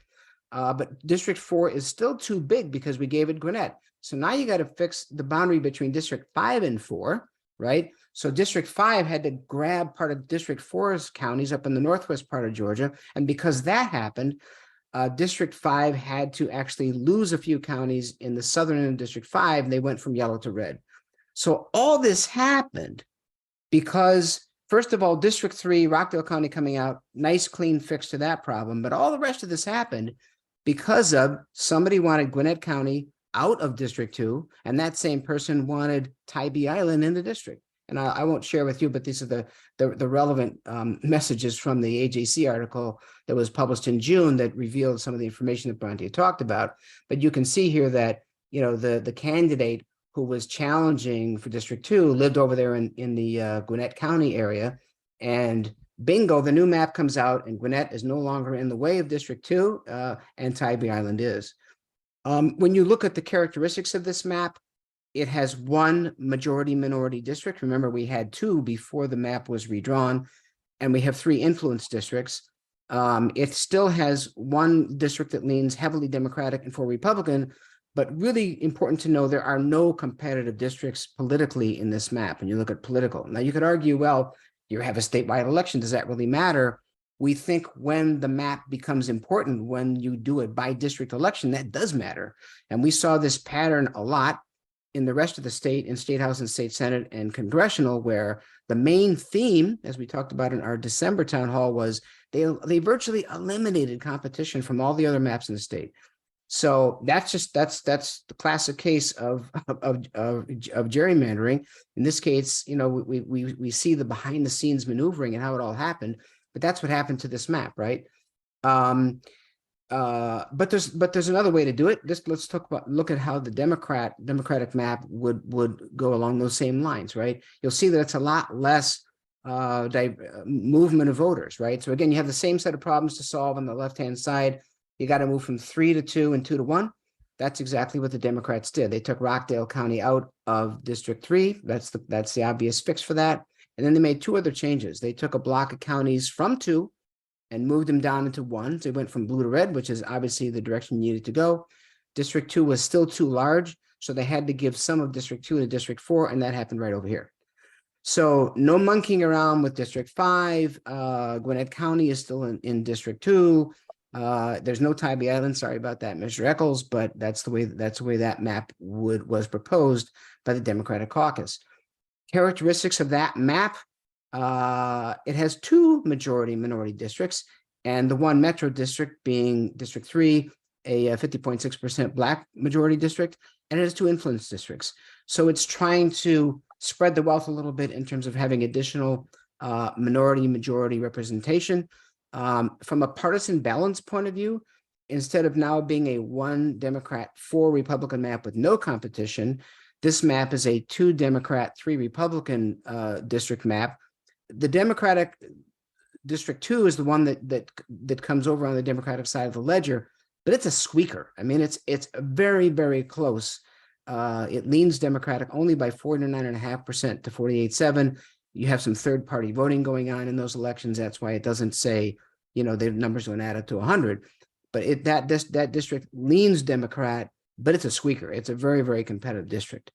[SPEAKER 3] but District 4 is still too big because we gave it Gwinnett. So now you got to fix the boundary between District 5 and 4, right? So District 5 had to grab part of District 4's counties up in the northwest part of Georgia. And because that happened, District 5 had to actually lose a few counties in the southern end of District 5, and they went from yellow to red. So all this happened because, first of all, District 3, Rockdale County coming out, nice clean fix to that problem. But all the rest of this happened because of somebody wanted Gwinnett County out of District 2, and that same person wanted Tybee Island in the district. And I won't share with you, but these are the relevant messages from the AJC article that was published in June that revealed some of the information that Bronte talked about. But you can see here that, you know, the candidate who was challenging for District 2 lived over there in the Gwinnett County area, and bingo, the new map comes out and Gwinnett is no longer in the way of District 2, and Tybee Island is. When you look at the characteristics of this map, it has one majority minority district. Remember, we had 2 before the map was redrawn, and we have 3 influence districts. It still has 1 district that leans heavily Democratic and 4 Republican, but really important to know there are no competitive districts politically in this map. And you look at political. Now you could argue, well, you have a statewide election. Does that really matter? We think when the map becomes important, when you do a by district election, that does matter. And we saw this pattern a lot in the rest of the state, in State House and State Senate and Congressional, where the main theme, as we talked about in our December town hall, was they virtually eliminated competition from all the other maps in the state. So that's the classic case of gerrymandering. In this case, you know, we see the behind the scenes maneuvering and how it all happened, but that's what happened to this map, right? But there's another way to do it. Let's look at how the Democratic map would go along those same lines, right? You'll see that it's a lot less movement of voters, right? So again, you have the same set of problems to solve on the left-hand side. You got to move from 3 to 2 and 2 to 1. That's exactly what the Democrats did. They took Rockdale County out of District 3. That's the obvious fix for that. And then they made 2 other changes. They took a block of counties from 2 and moved them down into 1. So they went from blue to red, which is obviously the direction you needed to go. District 2 was still too large, so they had to give some of District 2 to District 4, and that happened right over here. So no monkeying around with District 5. Gwinnett County is still in District 2. There's no Tybee Island. Sorry about that, Mr. Eccles, but that's the way that map was proposed by the Democratic caucus. Characteristics of that map: it has 2 majority minority districts, and the 1 metro district being District 3, a 50.6% Black majority district, and it has 2 influence districts. So it's trying to spread the wealth a little bit in terms of having additional minority majority representation. From a partisan balance point of view, instead of now being a 1 Democrat, 4 Republican map with no competition, this map is a 2 Democrat, 3 Republican district map. The Democratic District 2 is the one that comes over on the Democratic side of the ledger, but it's a squeaker. I mean, it's very, very close. It leans Democratic only by 49.5% to 48.7%. You have some third-party voting going on in those elections. That's why it doesn't say, you know, the numbers don't add up to 100. But that district leans Democrat, but it's a squeaker. It's a very, very competitive district.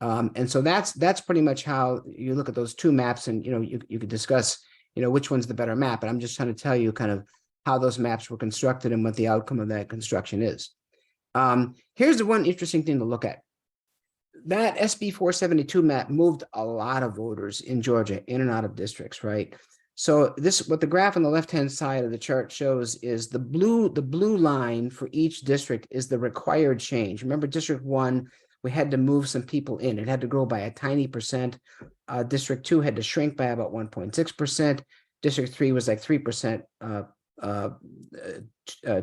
[SPEAKER 3] And so that's pretty much how you look at those two maps, and you could discuss which one's the better map. But I'm just trying to tell you kind of how those maps were constructed and what the outcome of that construction is. Here's the one interesting thing to look at. That SB 472 map moved a lot of voters in Georgia in and out of districts, right? So what the graph on the left-hand side of the chart shows is the blue line for each district is the required change. Remember, District 1, we had to move some people in. It had to grow by a tiny percent. District 2 had to shrink by about 1.6%. District 3 was like 3%.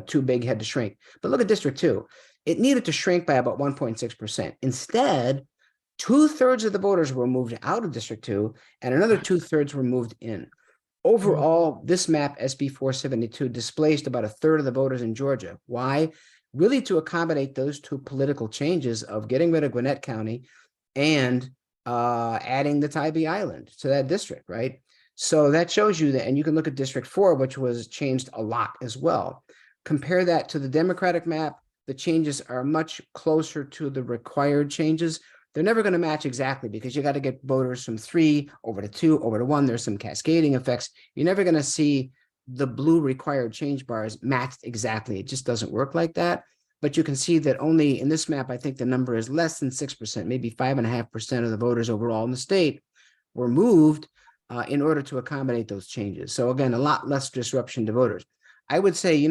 [SPEAKER 3] Too big, had to shrink. But look at District 2. It needed to shrink by about 1.6%. Instead, 2/3 of the voters were moved out of District 2, and another 2/3 were moved in. Overall, this map, SB 472, displaced about 1/3 of the voters in Georgia. Why? Really to accommodate those two political changes of getting rid of Gwinnett County and adding the Tybee Island to that district, right? So that shows you that, and you can look at District 4, which was changed a lot as well. Compare that to the Democratic map. The changes are much closer to the required changes. They're never going to match exactly because you got to get voters from 3 over to 2 over to 1. There's some cascading effects. You're never going to see the blue required change bars matched exactly. It just doesn't work like that. But you can see that only in this map, I think the number is less than 6%, maybe 5.5% of the voters overall in the state were moved in order to accommodate those changes. So again, a lot less disruption to voters. I would say, you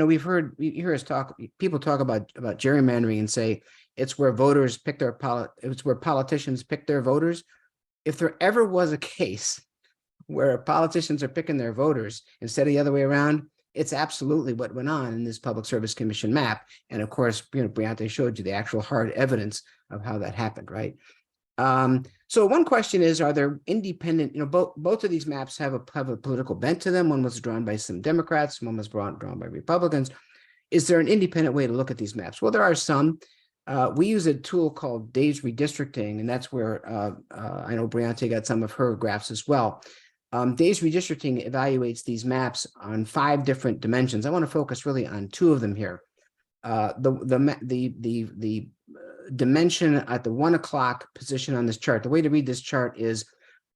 [SPEAKER 3] hear us talk, people talk about gerrymandering and say it's where voters pick it's where politicians pick their voters. If there ever was a case where politicians are picking their voters instead of the other way around, it's absolutely what went on in this Public Service Commission map. And of course, Briante showed you the actual hard evidence of how that happened, right? So one question is, are there independent, both of these maps have a political bent to them. One was drawn by some Democrats, one was drawn by Republicans. Is there an independent way to look at these maps? Well, there are some. We use a tool called Days Redistricting, and that's where I know Briante got some of her graphs as well. Days Redistricting evaluates these maps on 5 different dimensions. I want to focus really on 2 of them here. The dimension at the 1 o'clock position on this chart. The way to read this chart is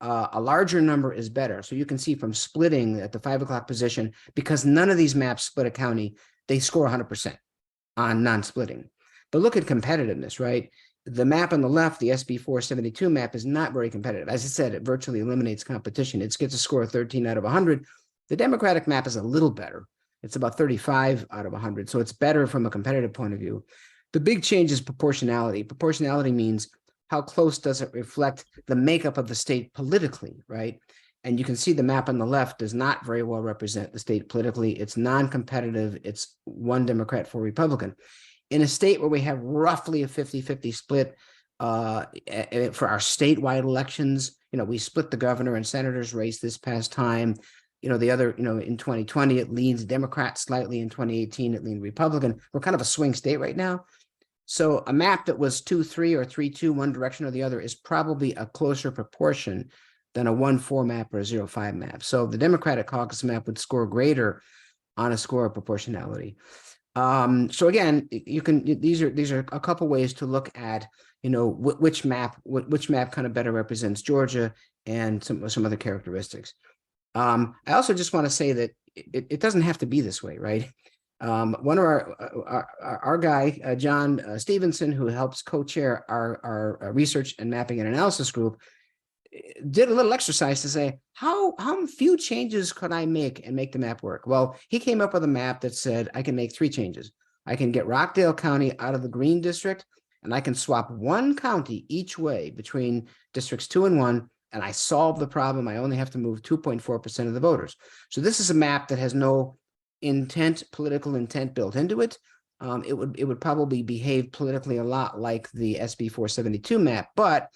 [SPEAKER 3] a larger number is better. So you can see from splitting at the 5 o'clock position, because none of these maps split a county, they score 100% on non-splitting. But look at competitiveness, right? The map on the left, the SB 472 map, is not very competitive. As I said, it virtually eliminates competition. It gets a score of 13 out of 100. The Democratic map is a little better. It's about 35 out of 100. So it's better from a competitive point of view. The big change is proportionality. Proportionality means how close does it reflect the makeup of the state politically, right? And you can see the map on the left does not very well represent the state politically. It's non-competitive. It's 1 Democrat, 4 Republican. In a state where we have roughly a 50-50 split for our statewide elections, we split the governor and senator's race this past time. The other, in 2020, it leans Democrat slightly. In 2018, it leaned Republican. We're kind of a swing state right now. So a map that was 2-3 or 3-2, one direction or the other, is probably a closer proportion than a 1-4 map or a 0-5 map. So the Democratic caucus map would score greater on a score of proportionality. So again, these are a couple ways to look at, which map kind of better represents Georgia and some other characteristics. I also just want to say that it doesn't have to be this way, right? One of our guy, John Stevenson, who helps co-chair our research and mapping and analysis group, did a little exercise to say, how few changes could I make and make the map work? Well, he came up with a map that said, I can make 3 changes. I can get Rockdale County out of the green district, and I can swap 1 county each way between districts 2 and 1, and I solve the problem. I only have to move 2.4% of the voters. So this is a map that has no political intent built into it. It would probably behave politically a lot like the SB 472 map, but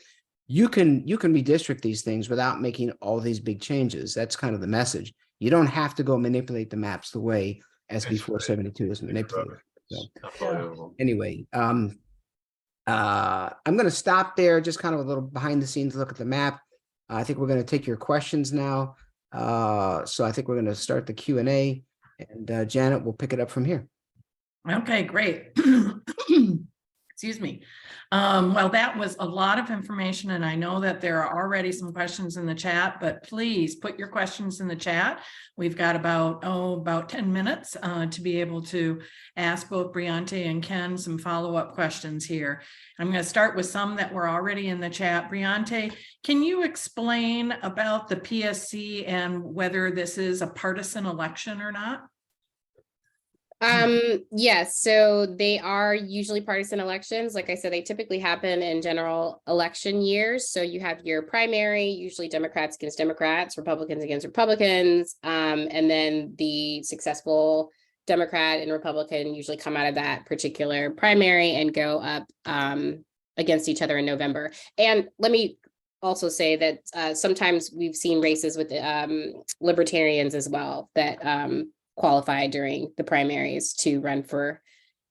[SPEAKER 3] you can redistrict these things without making all these big changes. That's kind of the message. You don't have to go manipulate the maps the way SB 472 is manipulated. So anyway, I'm going to stop there, just kind of a little behind the scenes look at the map. I think we're going to take your questions now. So I think we're going to start the Q&A, and Janet will pick it up from here.
[SPEAKER 1] Okay, great. Excuse me. Well, that was a lot of information, and I know that there are already some questions in the chat, but please put your questions in the chat. We've got about 10 minutes to be able to ask both Briante and Ken some follow-up questions here. I'm going to start with some that were already in the chat. Briante, can you explain about the PSC and whether this is a partisan election or not?
[SPEAKER 2] Yes, so they are usually partisan elections. Like I said, they typically happen in general election years. So you have your primary, usually Democrats against Democrats, Republicans against Republicans, and then the successful Democrat and Republican usually come out of that particular primary and go up against each other in November. And let me also say that sometimes we've seen races with libertarians as well that qualify during the primaries to run for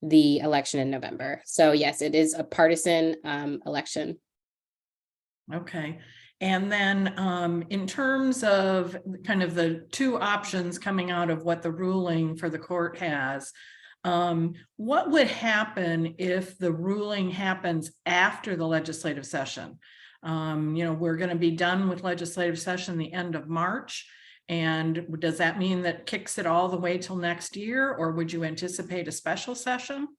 [SPEAKER 2] the election in November. So yes, it is a partisan election. Okay.
[SPEAKER 1] And then in terms of kind of the two options coming out of what the ruling for the court has, what would happen if the ruling happens after the legislative session? We're going to be done with legislative session the end of March. And does that mean that kicks it all the way till next year, or would you anticipate a special session?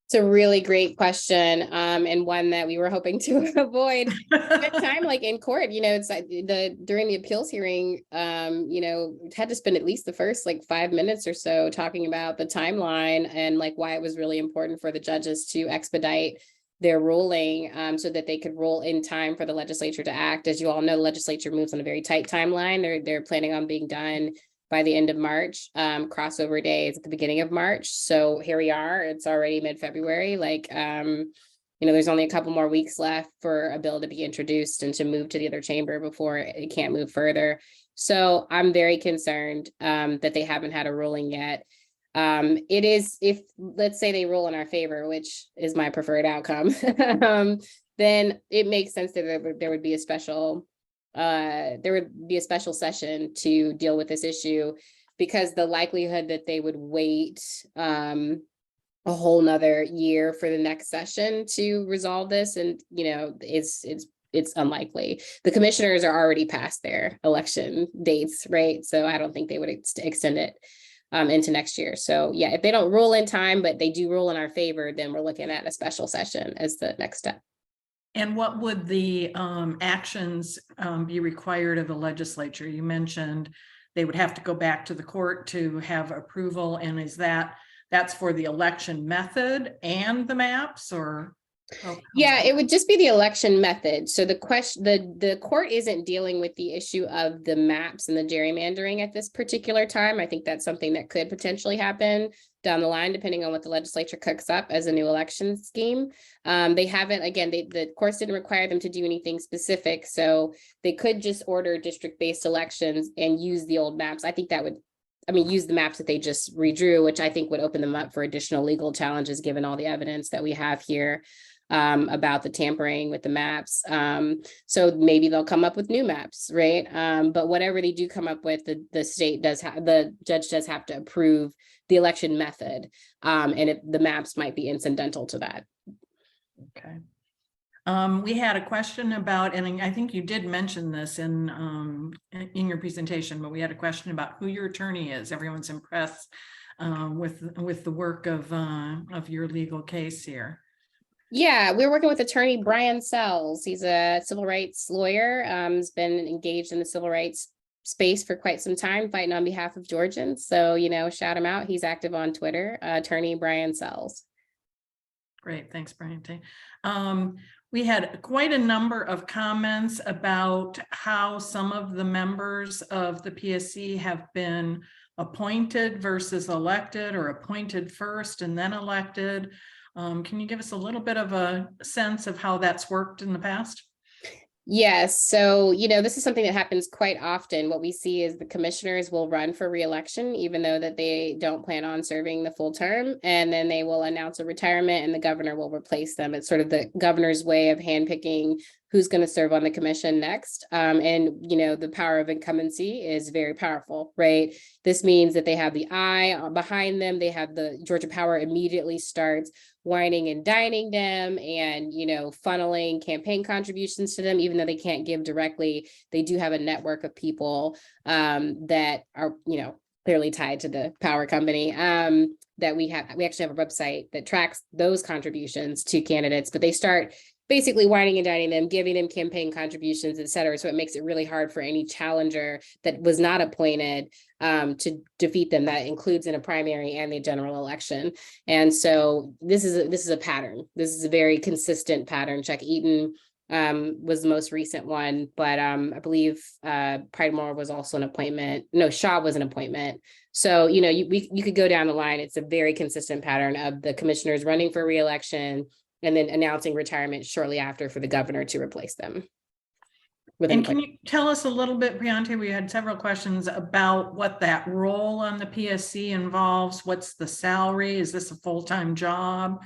[SPEAKER 2] It's a really great question, and one that we were hoping to avoid at time, like in court. It's like during the appeals hearing, had to spend at least the first 5 minutes or so talking about the timeline and why it was really important for the judges to expedite their ruling so that they could rule in time for the legislature to act. As you all know, the legislature moves on a very tight timeline. They're planning on being done by the end of March. Crossover day is at the beginning of March. So here we are, it's already mid-February. There's only a couple more weeks left for a bill to be introduced and to move to the other chamber before it can't move further. So I'm very concerned that they haven't had a ruling yet. It is, if let's say they rule in our favor, which is my preferred outcome, then it makes sense that there would be a special session to deal with this issue, because the likelihood that they would wait a whole nother year for the next session to resolve this, and it's unlikely. The commissioners are already past their election dates, right? So I don't think they would extend it into next year. So yeah, if they don't rule in time, but they do rule in our favor, then we're looking at a special session as the next step.
[SPEAKER 1] And what would the actions be required of the legislature? You mentioned they would have to go back to the court to have approval. And is that's for the election method and the maps, or?
[SPEAKER 2] Yeah, it would just be the election method. So the court isn't dealing with the issue of the maps and the gerrymandering at this particular time. I think that's something that could potentially happen down the line, depending on what the legislature cooks up as a new election scheme. They haven't, again, the courts didn't require them to do anything specific. So they could just order district-based elections and use the old maps. I think that would, use the maps that they just redrew, which I think would open them up for additional legal challenges, given all the evidence that we have here about the tampering with the maps. So maybe they'll come up with new maps, right? But whatever they do come up with, the judge does have to approve the election method. And the maps might be incidental to that.
[SPEAKER 1] Okay. We had a question about, and I think you did mention this in your presentation, but we had a question about who your attorney is. Everyone's impressed with the work of your legal case here.
[SPEAKER 2] Yeah, we're working with attorney Brian Sells. He's a civil rights lawyer. He's been engaged in the civil rights space for quite some time, fighting on behalf of Georgians. So, shout him out. He's active on Twitter, attorney Brian Sells.
[SPEAKER 1] Great, thanks, Brian. We had quite a number of comments about how some of the members of the PSC have been appointed versus elected, or appointed first and then elected. Can you give us a little bit of a sense of how that's worked in the past?
[SPEAKER 2] Yes. So, this is something that happens quite often. What we see is the commissioners will run for re-election, even though that they don't plan on serving the full term. And then they will announce a retirement and the governor will replace them. It's sort of the governor's way of handpicking who's going to serve on the commission next. And, you know, the power of incumbency is very powerful, right? This means that they have the eye behind them. They have the Georgia Power immediately starts wining and dining them and, you know, funneling campaign contributions to them, even though they can't give directly. They do have a network of people that are, you know, clearly tied to the power company. That we actually have a website that tracks those contributions to candidates, but they start basically wining and dining them, giving them campaign contributions, et cetera. So it makes it really hard for any challenger that was not appointed to defeat them. That includes in a primary and the general election. And so this is a pattern. This is a very consistent pattern. Chuck Eaton was the most recent one, but I believe Pride Moore was also an appointment. No, Shaw was an appointment. So, you know, you could go down the line. It's a very consistent pattern of the commissioners running for re-election and then announcing retirement shortly after for the governor to replace them.
[SPEAKER 1] And can you tell us a little bit, Briante, we had several questions about what that role on the PSC involves. What's the salary? Is this a full-time job?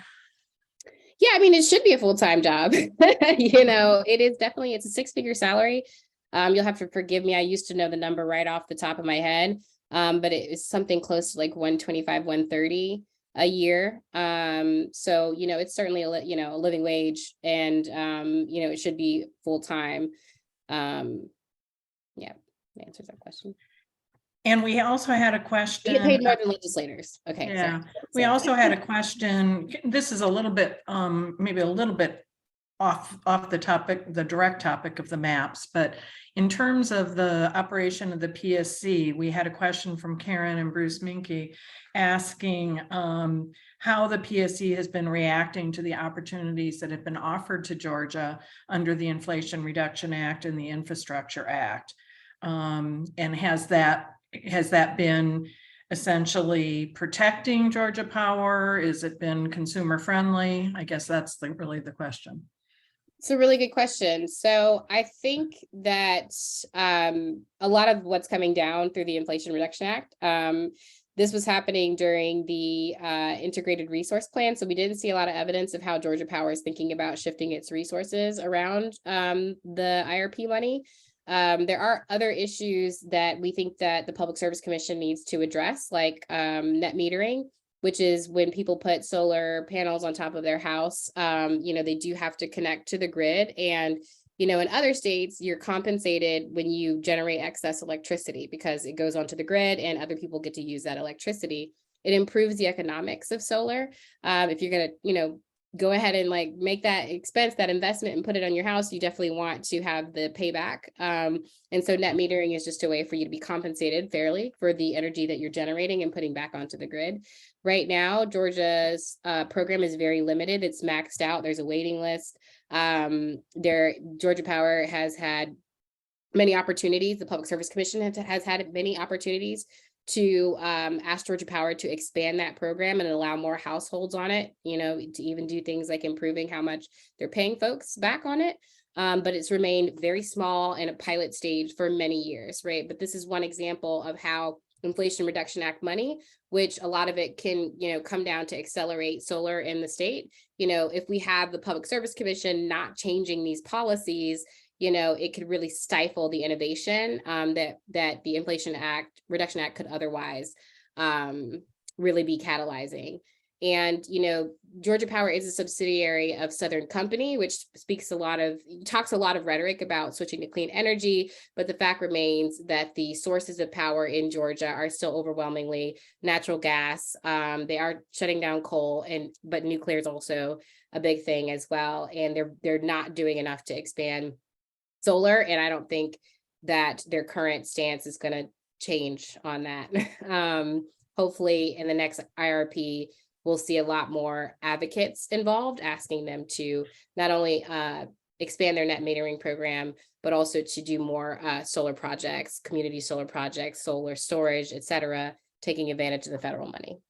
[SPEAKER 2] Yeah, I mean, it should be a full-time job. You know, it's a six-figure salary. You'll have to forgive me. I used to know the number right off the top of my head. But it is something close to like 125, 130 a year. So, you know, it's certainly a living wage, and you know, it should be full-time. Yeah, that answers that question.
[SPEAKER 1] And we also had a question.
[SPEAKER 2] We get paid more than legislators. Okay.
[SPEAKER 1] Yeah,
[SPEAKER 2] sorry.
[SPEAKER 1] we also had a question. This is a little bit, maybe a little bit off the topic, the direct topic of the maps, but in terms of the operation of the PSC, we had a question from Karen and Bruce Minke asking how the PSC has been reacting to the opportunities that have been offered to Georgia under the Inflation Reduction Act and the Infrastructure Act. And has that been essentially protecting Georgia Power? Has it been consumer friendly? I guess that's really the question.
[SPEAKER 2] It's a really good question. So I think that a lot of what's coming down through the Inflation Reduction Act, this was happening during the integrated resource plan. So we didn't see a lot of evidence of how Georgia Power is thinking about shifting its resources around the IRP money. There are other issues that we think that the Public Service Commission needs to address, like net metering, which is when people put solar panels on top of their house, you know, they do have to connect to the grid. And, you know, in other states, you're compensated when you generate excess electricity because it goes onto the grid and other people get to use that electricity. It improves the economics of solar. If you're going to, you know, go ahead and like make that expense, that investment and put it on your house, you definitely want to have the payback. And so net metering is just a way for you to be compensated fairly for the energy that you're generating and putting back onto the grid. Right now, Georgia's program is very limited. It's maxed out. There's a waiting list. Georgia Power has had many opportunities. The Public Service Commission has had many opportunities to ask Georgia Power to expand that program and allow more households on it, you know, to even do things like improving how much they're paying folks back on it. But it's remained very small and a pilot stage for many years, right? But this is one example of how Inflation Reduction Act money, which a lot of it can, you know, come down to accelerate solar in the state. You know, if we have the Public Service Commission not changing these policies, you know, it could really stifle the innovation that the Inflation Reduction Act could otherwise really be catalyzing. And, you know, Georgia Power is a subsidiary of Southern Company, which talks a lot of rhetoric about switching to clean energy, but the fact remains that the sources of power in Georgia are still overwhelmingly natural gas. They are shutting down coal, but nuclear is also a big thing as well. And they're not doing enough to expand solar, and I don't think that their current stance is going to change on that. Hopefully in the next IRP, we'll see a lot more advocates involved, asking them to not only expand their net metering program, but also to do more solar projects, community solar projects, solar storage, et cetera, taking advantage of the federal money.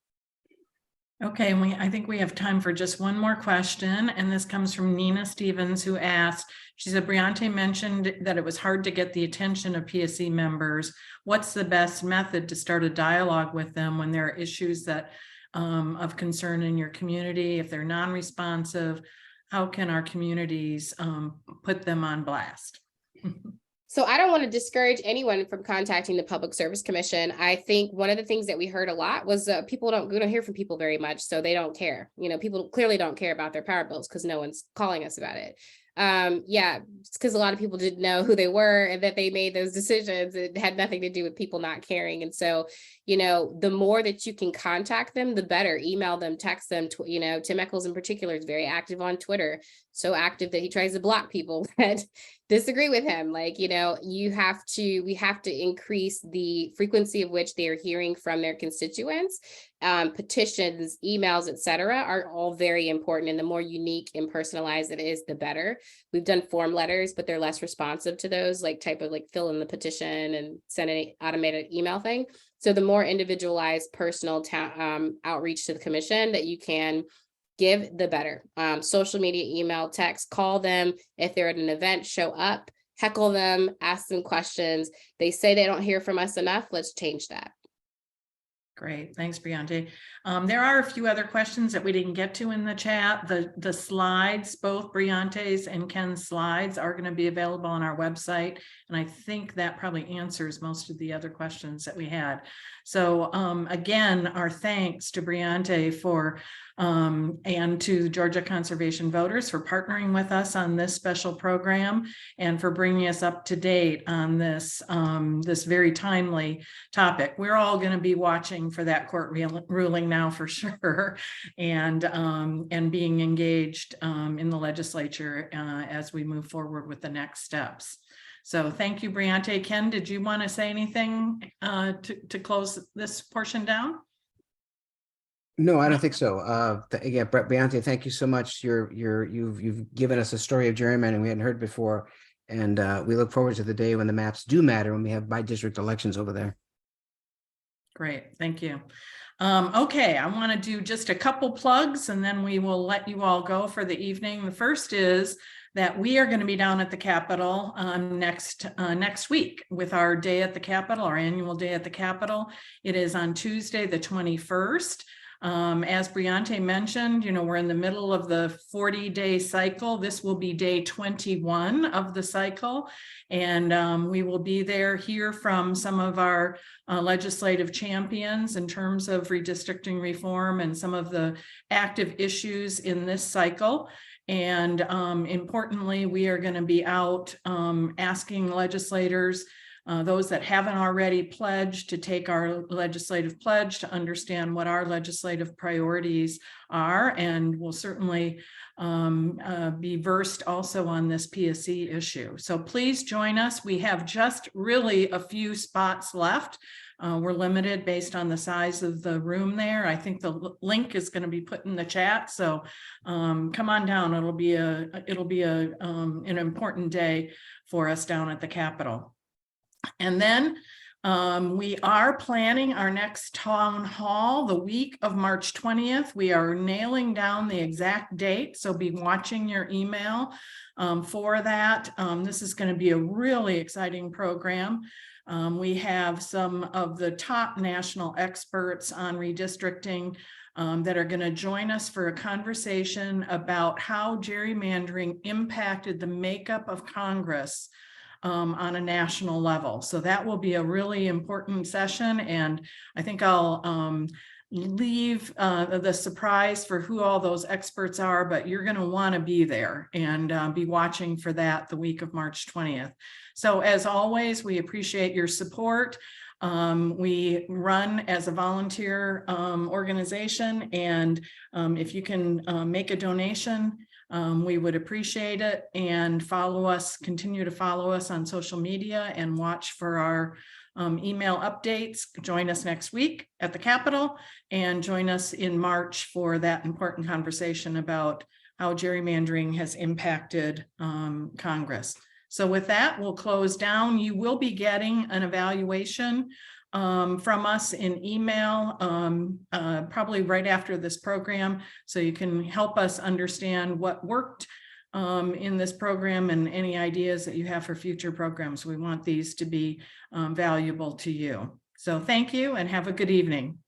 [SPEAKER 1] Okay, and I think we have time for just one more question, and this comes from Nina Stevens, who asked, she said, Briante mentioned that it was hard to get the attention of PSC members. What's the best method to start a dialogue with them when there are issues that of concern in your community? If they're non-responsive, how can our communities put them on blast?
[SPEAKER 2] So I don't want to discourage anyone from contacting the Public Service Commission. I think one of the things that we heard a lot was we don't hear from people very much, so they don't care. You know, people clearly don't care about their power bills because no one's calling us about it. Yeah, it's because a lot of people didn't know who they were and that they made those decisions. It had nothing to do with people not caring. And so, you know, the more that you can contact them, the better. Email them, text them. You know, Tim Echols in particular is very active on Twitter, so active that he tries to block people that disagree with him. Like, you know, we have to increase the frequency of which they are hearing from their constituents. Petitions, emails, etc., are all very important. And the more unique and personalized it is, the better. We've done form letters, but they're less responsive to those, like type of like fill in the petition and send an automated email thing. So the more individualized personal outreach to the commission that you can give, the better. Social media, email, text, call them. If they're at an event, show up, heckle them, ask them questions. They say they don't hear from us enough. Let's change that.
[SPEAKER 1] Great, thanks, Briante. There are a few other questions that we didn't get to in the chat. The slides, both Briante's and Ken's slides, are going to be available on our website, and I think that probably answers most of the other questions that we had. So again, our thanks to Briante for and to Georgia Conservation Voters for partnering with us on this special program and for bringing us up to date on this this very timely topic. We're all going to be watching for that court ruling now for sure, and being engaged in the legislature as we move forward with the next steps. So thank you, Briante. Ken, did you want to say anything to close this portion down?
[SPEAKER 3] No, I don't think so. Again, Briante, thank you so much. You've given us a story of gerrymandering we hadn't heard before, and we look forward to the day when the maps do matter, when we have by district elections over there.
[SPEAKER 1] Great, thank you. Okay, I want to do just a couple plugs and then we will let you all go for the evening. The first is that we are going to be down at the Capitol next week with our day at the Capitol, our annual day at the Capitol. It is on Tuesday, the 21st. As Briante mentioned, you know, we're in the middle of the 40-day cycle. This will be day 21 of the cycle. And we will be there, hear from some of our legislative champions in terms of redistricting reform and some of the active issues in this cycle. And importantly, we are going to be out asking legislators, those that haven't already pledged, to take our legislative pledge to understand what our legislative priorities are, and we'll certainly be versed also on this PSC issue. So please join us. We have just really a few spots left. We're limited based on the size of the room there. I think the link is going to be put in the chat. So come on down. It'll be an important day for us down at the Capitol. And then we are planning our next town hall the week of March 20th. We are nailing down the exact date, so be watching your email for that. This is going to be a really exciting program. We have some of the top national experts on redistricting that are going to join us for a conversation about how gerrymandering impacted the makeup of Congress on a national level. So that will be a really important session, and I think I'll leave the surprise for who all those experts are, but you're going to want to be there and be watching for that the week of March 20th. So as always, we appreciate your support. We run as a volunteer organization, and if you can make a donation, we would appreciate it, and continue to follow us on social media and watch for our email updates. Join us next week at the Capitol and join us in March for that important conversation about how gerrymandering has impacted Congress. So with that, we'll close down. You will be getting an evaluation from us in email probably right after this program, so you can help us understand what worked in this program and any ideas that you have for future programs. We want these to be valuable to you. So thank you and have a good evening.